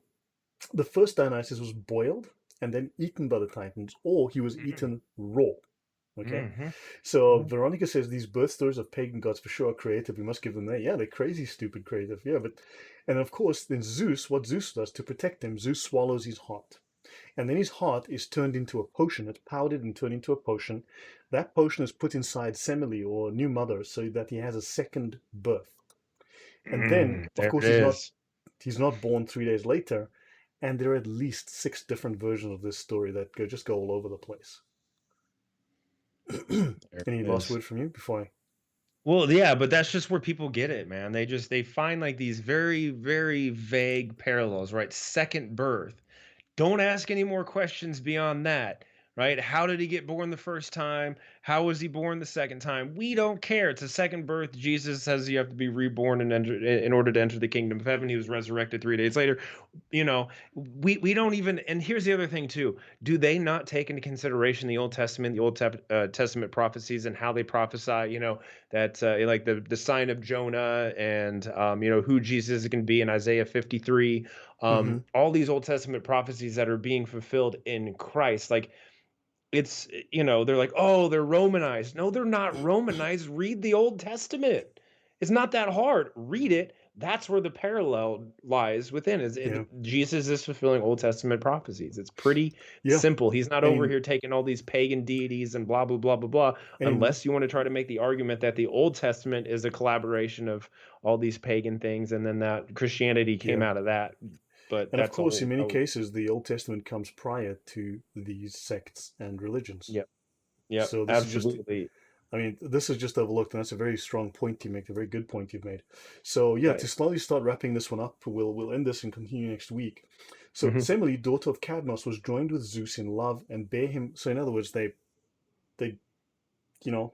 [SPEAKER 1] The first Dionysus was boiled and then eaten by the Titans, or he was
[SPEAKER 2] Mhm,
[SPEAKER 1] eaten raw. Okay,
[SPEAKER 2] mhm,
[SPEAKER 1] so
[SPEAKER 2] mhm,
[SPEAKER 1] Veronica says these birth stories of pagan gods for sure are creative. We must give them that. Yeah, they're crazy, stupid, creative. Yeah, but and of course, then Zeus, what Zeus does to protect him, Zeus swallows his heart, and then his heart is turned into a potion. It's powdered and turned into a potion. That potion is put inside Semele or new mother, so that he has a second birth. And then, of
[SPEAKER 2] there it
[SPEAKER 1] course,
[SPEAKER 2] is.
[SPEAKER 1] he's not born 3 days later. And there are at least six different versions of this story that just go all over the place.
[SPEAKER 2] There
[SPEAKER 1] Any
[SPEAKER 2] it
[SPEAKER 1] last
[SPEAKER 2] is.
[SPEAKER 1] word from you before I?
[SPEAKER 2] Well, yeah, but that's just where people get it, man. They find like these very, very vague parallels, right? Second birth. Don't ask any more questions beyond that, right? How did he get born the first time? How was he born the second time? We don't care. It's a second birth. Jesus says you have to be reborn and enter in order to enter the kingdom of heaven. He was resurrected 3 days later. You know, we don't even. And here's the other thing too. Do they not take into consideration the Old Testament, Testament prophecies, and how they prophesy? That like the sign of Jonah, and who Jesus is going to be in Isaiah 53.
[SPEAKER 1] Mm-hmm.
[SPEAKER 2] All these Old Testament prophecies that are being fulfilled in Christ. Like it's they're like, oh, they're Romanized. No, they're not Romanized. Read the Old Testament. It's not that hard. Read it. That's where the parallel lies within.
[SPEAKER 1] Yeah,
[SPEAKER 2] Jesus is fulfilling Old Testament prophecies. It's pretty
[SPEAKER 1] yeah.
[SPEAKER 2] simple. He's not
[SPEAKER 1] And
[SPEAKER 2] over
[SPEAKER 1] in
[SPEAKER 2] here taking all these pagan deities and blah blah blah blah blah.
[SPEAKER 1] and in
[SPEAKER 2] Unless you want to try to make the argument that the Old Testament is a collaboration of all these pagan things, and then that Christianity came
[SPEAKER 1] yeah,
[SPEAKER 2] out of that. But
[SPEAKER 1] and of
[SPEAKER 2] that's a
[SPEAKER 1] course, in
[SPEAKER 2] whole.
[SPEAKER 1] many cases, the Old Testament comes prior to these sects and religions.
[SPEAKER 2] Yep. Yep.
[SPEAKER 1] So this is just,
[SPEAKER 2] Absolutely.
[SPEAKER 1] I mean, this is just overlooked, and that's a very strong point you make, a very good point you've made. So yeah, to
[SPEAKER 2] Right.
[SPEAKER 1] slowly start wrapping this one up, we'll end this and continue next week. So
[SPEAKER 2] Mhm.
[SPEAKER 1] Semele, daughter of Cadmos, was joined with Zeus in love and bare him. So in other words, they you know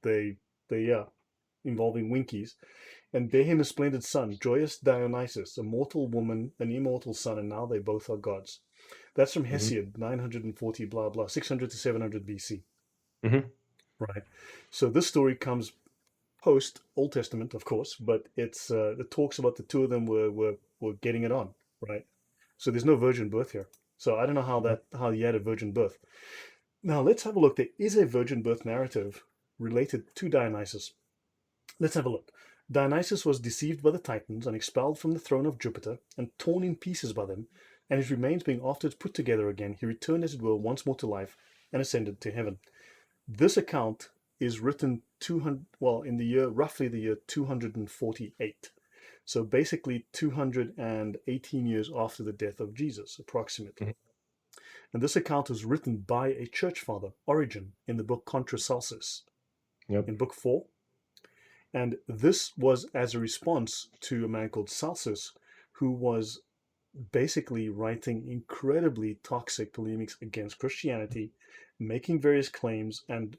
[SPEAKER 1] they yeah, involving Winkies, and bare him a splendid son, joyous Dionysus, a mortal woman, an immortal son, and now they both are gods. That's from
[SPEAKER 2] Mhm.
[SPEAKER 1] Hesiod, 940 blah blah, 600 to 700 BC.
[SPEAKER 2] Mhm.
[SPEAKER 1] Right. So this story comes post Old Testament, of course, but it talks about the two of them were getting it on, right? So there's no virgin birth here. So I don't know
[SPEAKER 2] Mhm.
[SPEAKER 1] how you had a virgin birth. Now let's have a look. There is a virgin birth narrative related to Dionysus. Let's have a look. Dionysus was deceived by the Titans and expelled from the throne of Jupiter and torn in pieces by them, and his remains being afterwards put together again, he returned as it were once more to life and ascended to heaven. This account is written 200, well, in the year, roughly the year 248. So basically 218 years after the death of Jesus, approximately.
[SPEAKER 2] Mhm.
[SPEAKER 1] And this account was written by a church father, Origen, in the book Contra Salsis,
[SPEAKER 2] Yep.
[SPEAKER 1] in book 4. And this was as a response to a man called Celsus, who was basically writing incredibly toxic polemics against Christianity, making various claims, and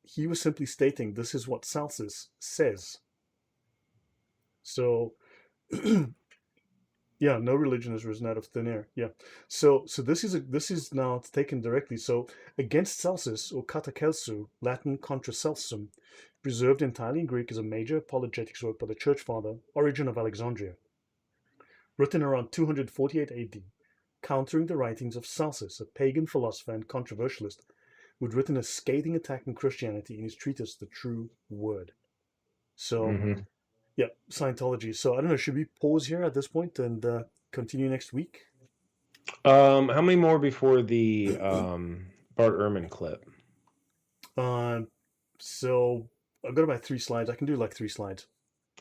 [SPEAKER 1] he was simply stating this is what Celsus says. So yeah, no religion has risen out of thin air. Yeah. So this is now taken directly. So against Celsus or Katakelsu, Latin contra Celsum, preserved entirely in Greek, is a major apologetics work by the church father Origen of Alexandria, written around 248 AD, countering the writings of Celsus, a pagan philosopher and controversialist, who had written a scathing attack on Christianity in his treatise, The True Word. So
[SPEAKER 2] Hmm.
[SPEAKER 1] yeah, Scientology. So I don't know. Should we pause here at this point and continue next week?
[SPEAKER 2] How many more before the Bart Ehrman clip?
[SPEAKER 1] Uh, so I've got about 3 slides. I can do like 3 slides.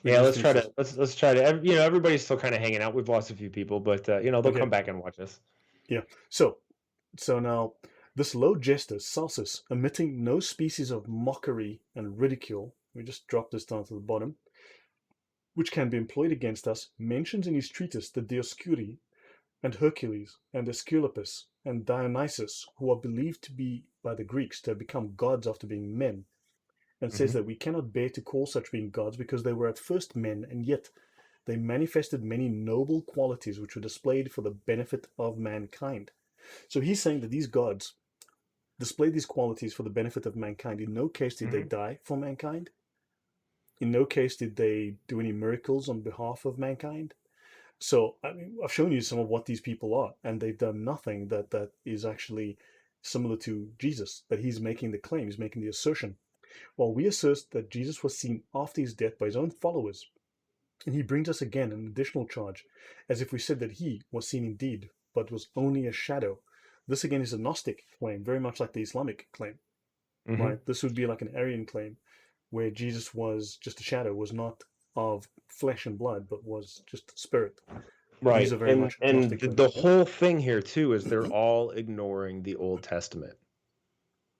[SPEAKER 1] We can
[SPEAKER 2] Yeah,
[SPEAKER 1] just
[SPEAKER 2] let's
[SPEAKER 1] finish
[SPEAKER 2] try
[SPEAKER 1] this.
[SPEAKER 2] to let's try to. Everybody's still kind of hanging out. We've lost a few people, but they'll
[SPEAKER 1] Okay.
[SPEAKER 2] come back and watch us.
[SPEAKER 1] Yeah. So now this low jester, Celsus, emitting no species of mockery and ridicule. We just drop this down to the bottom, which can be employed against us, mentions in his treatise the Dioscuri and Hercules and Aesculapius and Dionysus, who are believed to be by the Greeks to have become gods after being men, and says
[SPEAKER 2] Hmm.
[SPEAKER 1] that we cannot bear to call such being gods because they were at first men, and yet they manifested many noble qualities which were displayed for the benefit of mankind. So he's saying that these gods displayed these qualities for the benefit of mankind. In no case did they
[SPEAKER 2] Hmm.
[SPEAKER 1] die for mankind. In no case did they do any miracles on behalf of mankind. So I mean, I've shown you some of what these people are, and they've done nothing that is actually similar to Jesus. That he's making the claim, he's making the assertion. While we assert that Jesus was seen after his death by his own followers, and he brings us again an additional charge, as if we said that he was seen indeed, but was only a shadow. This again is a Gnostic claim, very much like the Islamic claim,
[SPEAKER 2] Hmm.
[SPEAKER 1] right? This would be like an Aryan claim, where Jesus was just a shadow, was not of flesh and blood, but was just a spirit. These
[SPEAKER 2] Right,
[SPEAKER 1] are very
[SPEAKER 2] and
[SPEAKER 1] much
[SPEAKER 2] and
[SPEAKER 1] Gnostic
[SPEAKER 2] the
[SPEAKER 1] claims.
[SPEAKER 2] whole thing here too is they're all ignoring the Old Testament.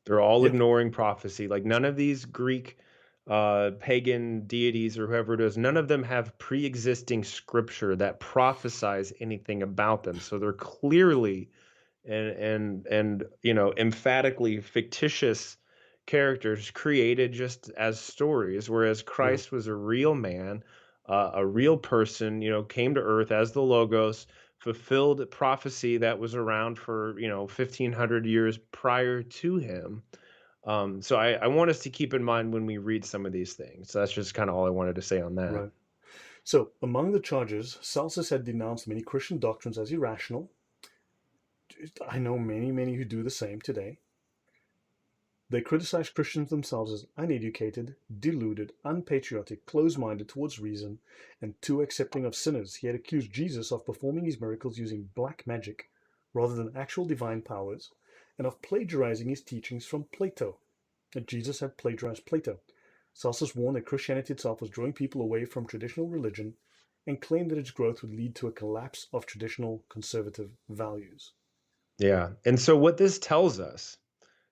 [SPEAKER 2] They're all
[SPEAKER 1] Yep.
[SPEAKER 2] ignoring prophecy. Like none of these Greek pagan deities or whoever it is, none of them have pre-existing scripture that prophesies anything about them. So they're clearly and emphatically fictitious characters created just as stories, whereas
[SPEAKER 1] Yeah.
[SPEAKER 2] Christ was a real man, a real person, came to earth as the Logos, fulfilled prophecy that was around for 1500 years prior to him. So I want us to keep in mind when we read some of these things. So that's just kind of all I wanted to say on that.
[SPEAKER 1] Right. So, among the charges, Celsus had denounced many Christian doctrines as irrational. I know many, many who do the same today. They criticize Christians themselves as uneducated, deluded, unpatriotic, close minded towards reason, and too accepting of sinners. He had accused Jesus of performing his miracles using black magic rather than actual divine powers, and of plagiarizing his teachings from Plato, that Jesus had plagiarized Plato. Celsus warned that Christianity itself was drawing people away from traditional religion and claimed that its growth would lead to a collapse of traditional conservative values.
[SPEAKER 2] Yeah. And so what this tells us,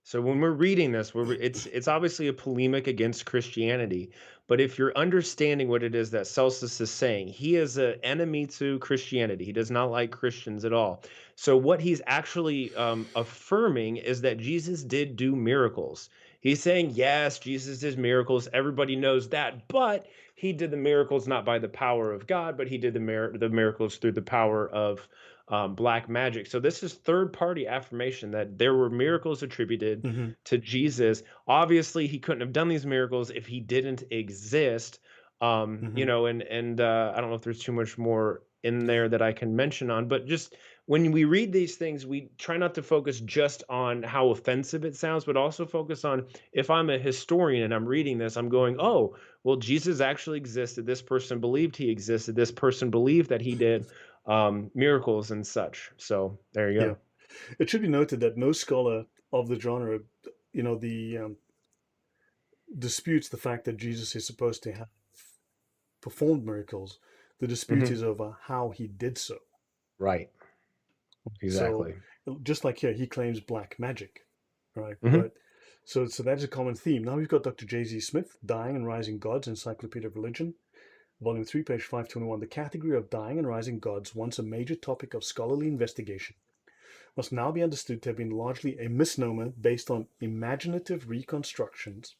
[SPEAKER 2] so when we're reading this, it's obviously a polemic against Christianity, but if you're understanding what it is that Celsus is saying, he is an enemy to Christianity. He does not like Christians at all. So what he's actually affirming is that Jesus did do miracles. He's saying, yes, Jesus did miracles. Everybody knows that, but he did the miracles not by the power of God, but he did the miracles through the power of black magic. So this is third party affirmation that there were miracles attributed
[SPEAKER 1] Mm-hmm.
[SPEAKER 2] to Jesus. Obviously, he couldn't have done these miracles if he didn't exist.
[SPEAKER 1] Mm-hmm.
[SPEAKER 2] And I don't know if there's too much more in there that I can mention on, but just when we read these things, we try not to focus just on how offensive it sounds, but also focus on if I'm a historian and I'm reading this, I'm going, oh, well, Jesus actually existed. This person believed he existed. This person believed that he did miracles and such. So there you
[SPEAKER 1] Yeah.
[SPEAKER 2] go.
[SPEAKER 1] It should be noted that no scholar of the genre, the disputes the fact that Jesus is supposed to have performed miracles. The dispute
[SPEAKER 2] Hmm.
[SPEAKER 1] is over how he did so.
[SPEAKER 2] Right.
[SPEAKER 1] So
[SPEAKER 2] Exactly.
[SPEAKER 1] just like here, he claims black magic, right?
[SPEAKER 2] Hmm.
[SPEAKER 1] But so that is a common theme. Now we've got Dr. J.Z. Smith, Dying and Rising Gods, Encyclopedia of Religion, Volume 3, page 521. The category of dying and rising gods, once a major topic of scholarly investigation, must now be understood to have been largely a misnomer based on imaginative reconstructions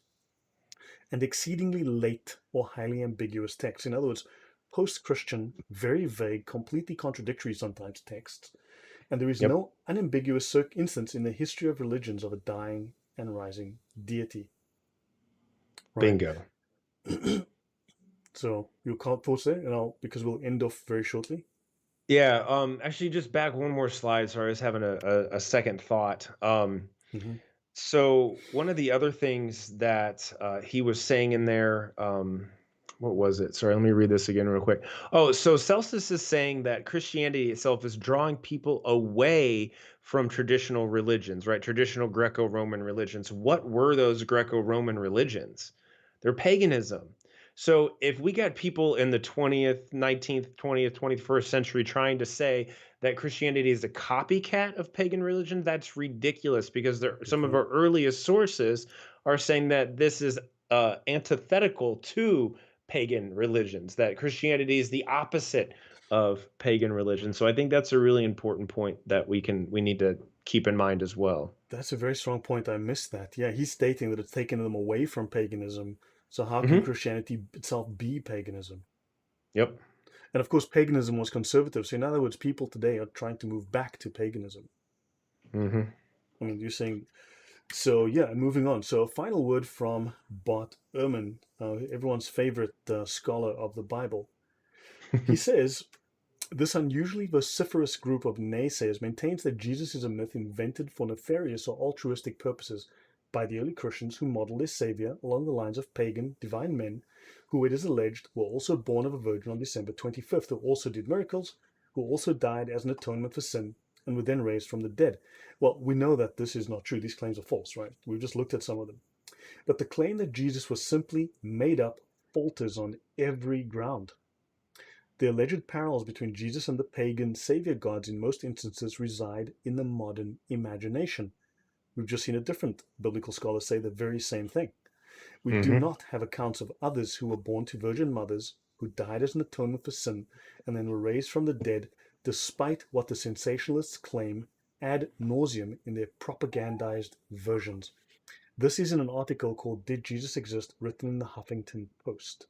[SPEAKER 1] and exceedingly late or highly ambiguous texts. In other words, post-Christian, very vague, completely contradictory sometimes texts, and there is
[SPEAKER 2] Yep.
[SPEAKER 1] no unambiguous instance in the history of religions of a dying and rising deity, right?
[SPEAKER 2] Bingo.
[SPEAKER 1] So you'll call thoughts there, and I'll because we'll end off very shortly.
[SPEAKER 2] Yeah. Actually, just back one more slide. Sorry, I was having a second thought.
[SPEAKER 1] Hmm.
[SPEAKER 2] So one of the other things that he was saying in there, what was it? Sorry, let me read this again real quick. Oh, so Celsus is saying that Christianity itself is drawing people away from traditional religions, right? Traditional Greco-Roman religions. What were those Greco-Roman religions? They're paganism. So if we got people in the 20th, 19th, 20th, 21st century trying to say that Christianity is a copycat of pagan religion, that's ridiculous because
[SPEAKER 1] Good
[SPEAKER 2] some of
[SPEAKER 1] point.
[SPEAKER 2] our earliest sources are saying that this is antithetical to pagan religions, that Christianity is the opposite of pagan religion. So I think that's a really important point that we need to keep in mind as well.
[SPEAKER 1] That's a very strong point. I missed that. Yeah, he's stating that it's taken them away from paganism. So how can
[SPEAKER 2] Hmm.
[SPEAKER 1] Christianity itself be paganism?
[SPEAKER 2] Yep.
[SPEAKER 1] And of course, paganism was conservative. So in other words, people today are trying to move back to paganism.
[SPEAKER 2] Hmm.
[SPEAKER 1] I mean, you're saying so. Yeah, moving on. So a final word from Bart Ehrman, everyone's favorite scholar of the Bible. He says, this unusually vociferous group of naysayers maintains that Jesus is a myth invented for nefarious or altruistic purposes by the early Christians who modeled their savior along the lines of pagan divine men who, it is alleged, were also born of a virgin on December 25th, who also did miracles, who also died as an atonement for sin, and were then raised from the dead. Well, we know that this is not true. These claims are false, right? We've just looked at some of them. But the claim that Jesus was simply made up falters on every ground. The alleged parallels between Jesus and the pagan savior gods in most instances reside in the modern imagination. We've just seen a different biblical scholar say the very same thing. We do
[SPEAKER 2] Hmm.
[SPEAKER 1] not have accounts of others who were born to virgin mothers, who died as an atonement for sin, and then were raised from the dead, despite what the sensationalists claim ad nauseum in their propagandized versions. This is in an article called Did Jesus Exist? Written in the Huffington Post.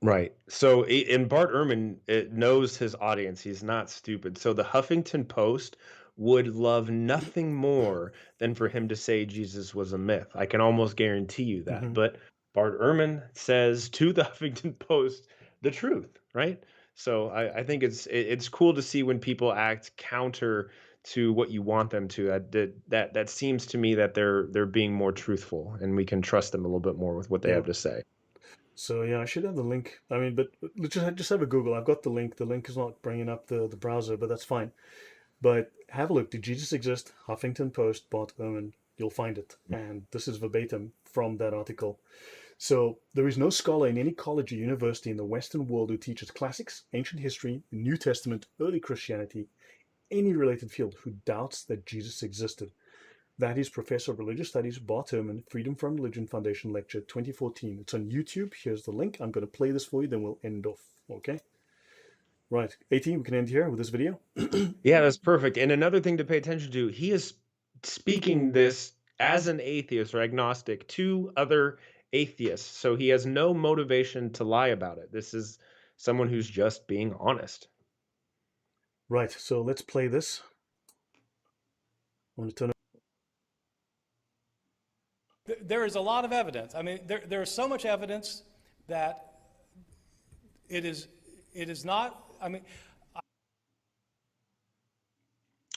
[SPEAKER 2] Right. So, and Bart Ehrman knows his audience. He's not stupid. So, the Huffington Post would love nothing more than for him to say Jesus was a myth. I can almost guarantee you that.
[SPEAKER 1] Mm-hmm.
[SPEAKER 2] But Bart Ehrman says to the Huffington Post the truth, right? So, I think it's cool to see when people act counter to what you want them to. That seems to me that they're being more truthful, and we can trust them a little bit more with what they
[SPEAKER 1] Yeah.
[SPEAKER 2] have to say.
[SPEAKER 1] So yeah, I should have the link. I mean, but let's just have a Google. I've got the link. The link is not bringing up the browser, but that's fine. But have a look. Did Jesus exist? Huffington Post, Bart Ehrman. You'll find it. And this is verbatim from that article. So there is no scholar in any college or university in the Western world who teaches classics, ancient history, New Testament, early Christianity, any related field who doubts that Jesus existed. That is Professor of Religious Studies Bart Ehrman, Freedom from Religion Foundation Lecture 2014. It's on YouTube. Here's the link. I'm going to play this for you, then we'll end off. Okay? Right. AT, we can end here with this video.
[SPEAKER 2] Yeah, that's perfect. And another thing to pay attention to, he is speaking this as an atheist or agnostic to other atheists. So he has no motivation to lie about it. This is someone who's just being honest.
[SPEAKER 1] Right. So let's play this. I'm going to turn
[SPEAKER 3] There is a lot of evidence. I mean, there is so much evidence that it is not. I mean,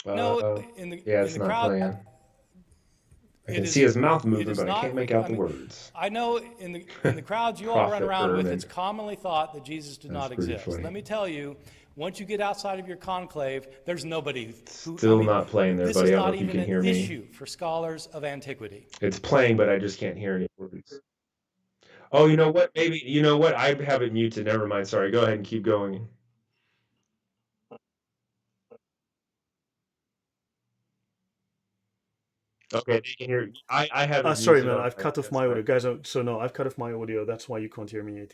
[SPEAKER 3] I know in the
[SPEAKER 2] Yeah,
[SPEAKER 3] in
[SPEAKER 2] it's
[SPEAKER 3] the
[SPEAKER 2] not
[SPEAKER 3] crowd
[SPEAKER 2] playing. I
[SPEAKER 3] it
[SPEAKER 2] can see
[SPEAKER 3] is
[SPEAKER 2] his mouth
[SPEAKER 3] it
[SPEAKER 2] moving,
[SPEAKER 3] is
[SPEAKER 2] but I
[SPEAKER 3] not.
[SPEAKER 2] can't make out
[SPEAKER 3] I
[SPEAKER 2] the
[SPEAKER 3] mean,
[SPEAKER 2] words.
[SPEAKER 3] I know in the crowds you all run
[SPEAKER 2] Prophet
[SPEAKER 3] around with,
[SPEAKER 2] Ehrman.
[SPEAKER 3] it's commonly thought that Jesus did
[SPEAKER 2] That's
[SPEAKER 3] not
[SPEAKER 2] pretty
[SPEAKER 3] exist.
[SPEAKER 2] funny.
[SPEAKER 3] Let me tell you, once you get outside of your conclave, there's nobody who,
[SPEAKER 2] Still not playing there,
[SPEAKER 3] this
[SPEAKER 2] buddy.
[SPEAKER 3] is
[SPEAKER 2] I don't know
[SPEAKER 3] not
[SPEAKER 2] if you
[SPEAKER 3] even
[SPEAKER 2] can
[SPEAKER 3] an
[SPEAKER 2] hear me.
[SPEAKER 3] issue for scholars of antiquity.
[SPEAKER 2] It's playing, but I just can't hear any words. Oh, you know what? Maybe, you know what? I have it muted. Never mind. Sorry. Go ahead and keep going. Okay, they can hear. I have it
[SPEAKER 1] Sorry,
[SPEAKER 2] muted
[SPEAKER 1] man,
[SPEAKER 2] on
[SPEAKER 1] I've
[SPEAKER 2] my
[SPEAKER 1] cut
[SPEAKER 2] end.
[SPEAKER 1] off
[SPEAKER 2] That's
[SPEAKER 1] my audio,
[SPEAKER 2] fine.
[SPEAKER 1] guys. So no, I've cut off my audio. That's why you can't hear me, AT.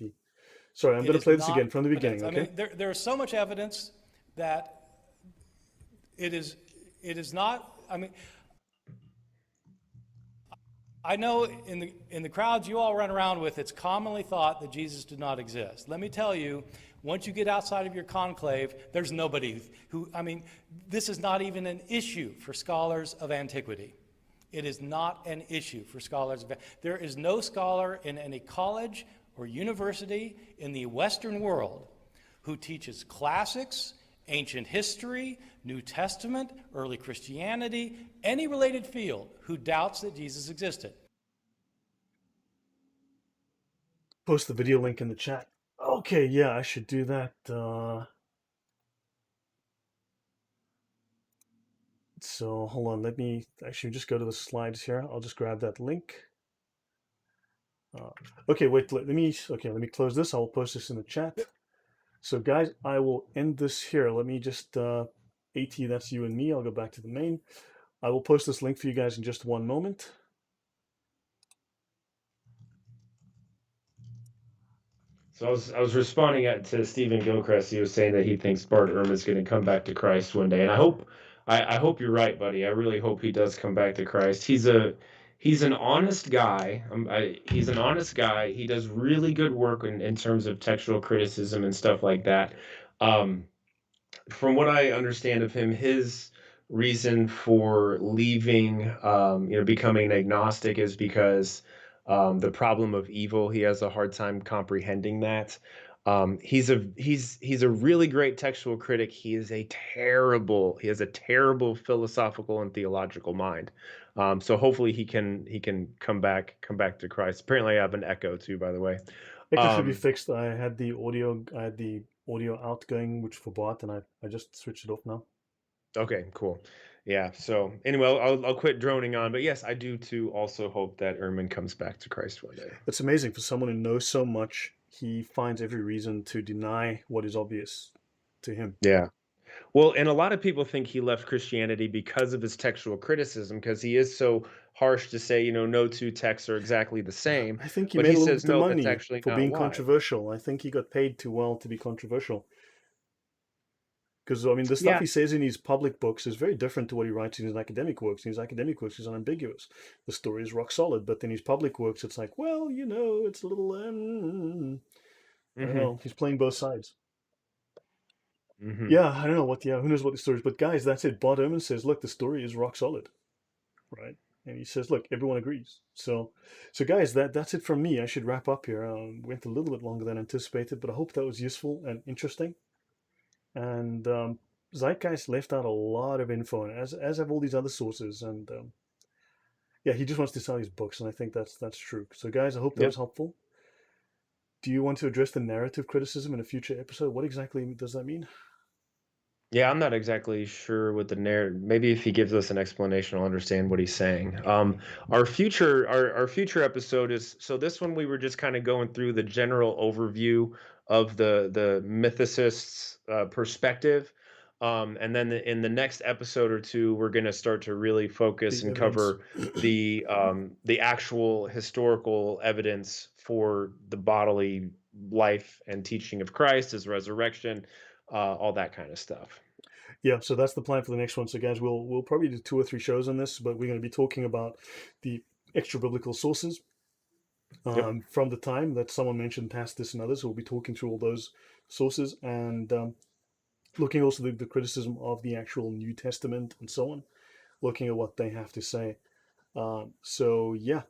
[SPEAKER 1] Sorry, I'm
[SPEAKER 3] It
[SPEAKER 1] going to
[SPEAKER 3] is
[SPEAKER 1] play this
[SPEAKER 3] not
[SPEAKER 1] again from the
[SPEAKER 3] evidence.
[SPEAKER 1] beginning. Okay.
[SPEAKER 3] I mean, there is so much evidence that it is not. I mean, I know in the crowds you all run around with, it's commonly thought that Jesus did not exist. Let me tell you, once you get outside of your conclave, there's nobody who. I mean, this is not even an issue for scholars of antiquity. It is not an issue for scholars. There is no scholar in any college or university in the Western world who teaches classics, ancient history, New Testament, early Christianity, any related field who doubts that Jesus existed.
[SPEAKER 1] Post the video link in the chat. Okay, yeah, I should do that. So hold on, let me actually just go to the slides here. I'll just grab that link. Okay, wait, let me close this. I'll post this in the chat. So guys, I will end this here. Let me just, AT, that's you and me. I'll go back to the main. I will post this link for you guys in just one moment.
[SPEAKER 2] So I was responding to Stephen Gilchrist. He was saying that he thinks Bart Ehrman's going to come back to Christ one day, and I hope you're right, buddy. I really hope he does come back to Christ. He's an honest guy. He's an honest guy. He does really good work in terms of textual criticism and stuff like that. From what I understand of him, his reason for leaving, becoming an agnostic is because the problem of evil. He has a hard time comprehending that. He's a really great textual critic. He has a terrible philosophical and theological mind. So hopefully he can come back to Christ. Apparently, I have an echo too, by the way.
[SPEAKER 1] Echo should be
[SPEAKER 2] Um,
[SPEAKER 1] fixed. I had the audio outgoing, which for Bart, and I just switched it off now.
[SPEAKER 2] Okay, cool. Yeah. So anyway, I'll quit droning on. But yes, I do too. Also hope that Ehrman comes back to Christ one day.
[SPEAKER 1] It's amazing for someone who knows so much. He finds every reason to deny what is obvious to him.
[SPEAKER 2] Yeah. Well, and a lot of people think he left Christianity because of his textual criticism, because he is so harsh to say, no two texts are exactly the same.
[SPEAKER 1] I think he
[SPEAKER 2] But
[SPEAKER 1] made
[SPEAKER 2] he
[SPEAKER 1] a little
[SPEAKER 2] says,
[SPEAKER 1] bit of
[SPEAKER 2] no, that's
[SPEAKER 1] money
[SPEAKER 2] actually
[SPEAKER 1] for
[SPEAKER 2] not
[SPEAKER 1] being
[SPEAKER 2] why.
[SPEAKER 1] controversial. I think he got paid too well to be controversial. Because, I mean, the stuff
[SPEAKER 2] Yeah.
[SPEAKER 1] he says in his public books is very different to what he writes in his academic works. In his academic works, he's unambiguous. The story is rock solid. But in his public works, it's like, well, it's a little, I don't
[SPEAKER 2] Mm-hmm.
[SPEAKER 1] know. He's playing both sides.
[SPEAKER 2] Mm-hmm.
[SPEAKER 1] Yeah, I don't know who knows what the story is. But guys, that's it. Bart Ehrman says, look, the story is rock solid. Right? And he says, look, everyone agrees. So guys, that's it from me. I should wrap up here. Went a little bit longer than anticipated, but I hope that was useful and interesting. And Zeitgeist left out a lot of info, and as have all these other sources. And yeah, he just wants to sell his books, and I think that's true. So guys, I hope that
[SPEAKER 2] Yep.
[SPEAKER 1] was helpful. Do you want to address the narrative criticism in a future episode? What exactly does that mean?
[SPEAKER 2] Yeah, I'm not exactly sure what the narrative. Maybe if he gives us an explanation, I'll understand what he's saying. Our future episode is, so this one we were just kind of going through the general overview of the mythicist's perspective, and then in the next episode or two, we're going to start to really focus
[SPEAKER 1] The
[SPEAKER 2] and
[SPEAKER 1] evidence.
[SPEAKER 2] cover the actual historical evidence for the bodily life and teaching of Christ, his resurrection, all that kind of stuff.
[SPEAKER 1] Yeah, so that's the plan for the next one. So guys, we'll probably do 2 or 3 shows on this, but we're going to be talking about the extra biblical sources
[SPEAKER 2] Yep.
[SPEAKER 1] from the time that someone mentioned Tacitus and others. So we'll be talking through all those sources and looking also at the criticism of the actual New Testament and so on, looking at what they have to say. So yeah,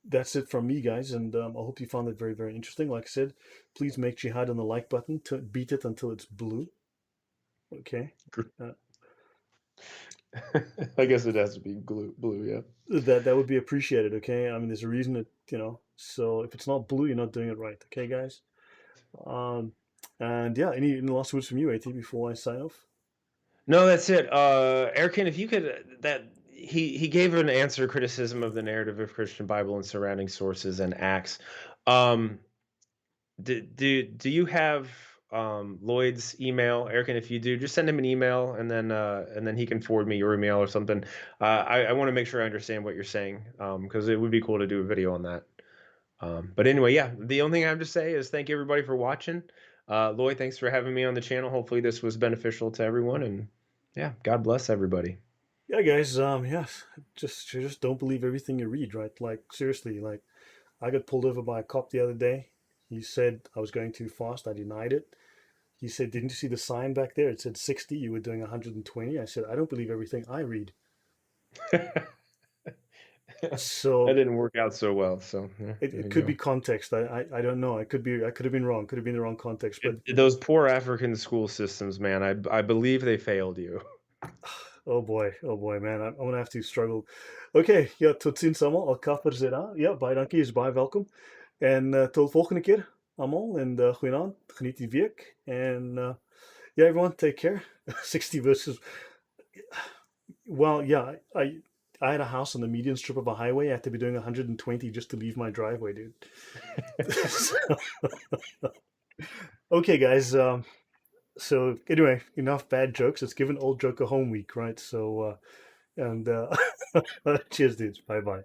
[SPEAKER 1] that's it from me, guys, and I hope you found it very, very interesting. Like I said, please make jihad on the like button to beat it until it's blue. Okay.
[SPEAKER 2] I guess it has to be blue, yeah.
[SPEAKER 1] That would be appreciated. Okay. I mean, there's a reason that so if it's not blue, you're not doing it right. Okay, guys. And yeah, any last words from you, AT, before I sign off?
[SPEAKER 2] No, that's it. Erkin, if you could, that he gave an answer criticism of the narrative of Christian Bible and surrounding sources and Acts. Um, do you have Lloyd's email, Eric? And if you do, just send him an email, and then he can forward me your email or something. I want to make sure I understand what you're saying, because it would be cool to do a video on that. But anyway, yeah, the only thing I have to say is thank you everybody for watching. Lloyd, thanks for having me on the channel. Hopefully this was beneficial to everyone, and yeah, God bless everybody.
[SPEAKER 1] Yeah, guys. Yes, just don't believe everything you read, right? Like seriously, like I got pulled over by a cop the other day. He said I was going too fast. I denied it. He said, "Didn't you see the sign back there? It said 60. You were doing 120." I said, "I don't believe everything I read."
[SPEAKER 2] That
[SPEAKER 1] So
[SPEAKER 2] didn't work out so well. So yeah, there
[SPEAKER 1] it
[SPEAKER 2] you
[SPEAKER 1] could be
[SPEAKER 2] go.
[SPEAKER 1] context. I don't know. I could have been wrong. Could have been the wrong context. But
[SPEAKER 2] Those poor African school systems, man. I believe they failed you.
[SPEAKER 1] oh boy, man. I'm gonna have to struggle. Oké, ja, tot ziens allemaal. Elkaar zitten. Ja, baie dankie. Is baie welkom. En tot volgende keer allemaal. En goedenavond. Geniet die week. En yeah, everyone, take care. 60 versus. Well, yeah, I had a house on the median strip of a highway. I had to be doing 120 just to leave my driveway, dude. So, okay, guys. So anyway, enough bad jokes. It's given old joke a home week, right? So and cheers, dudes. Bye bye.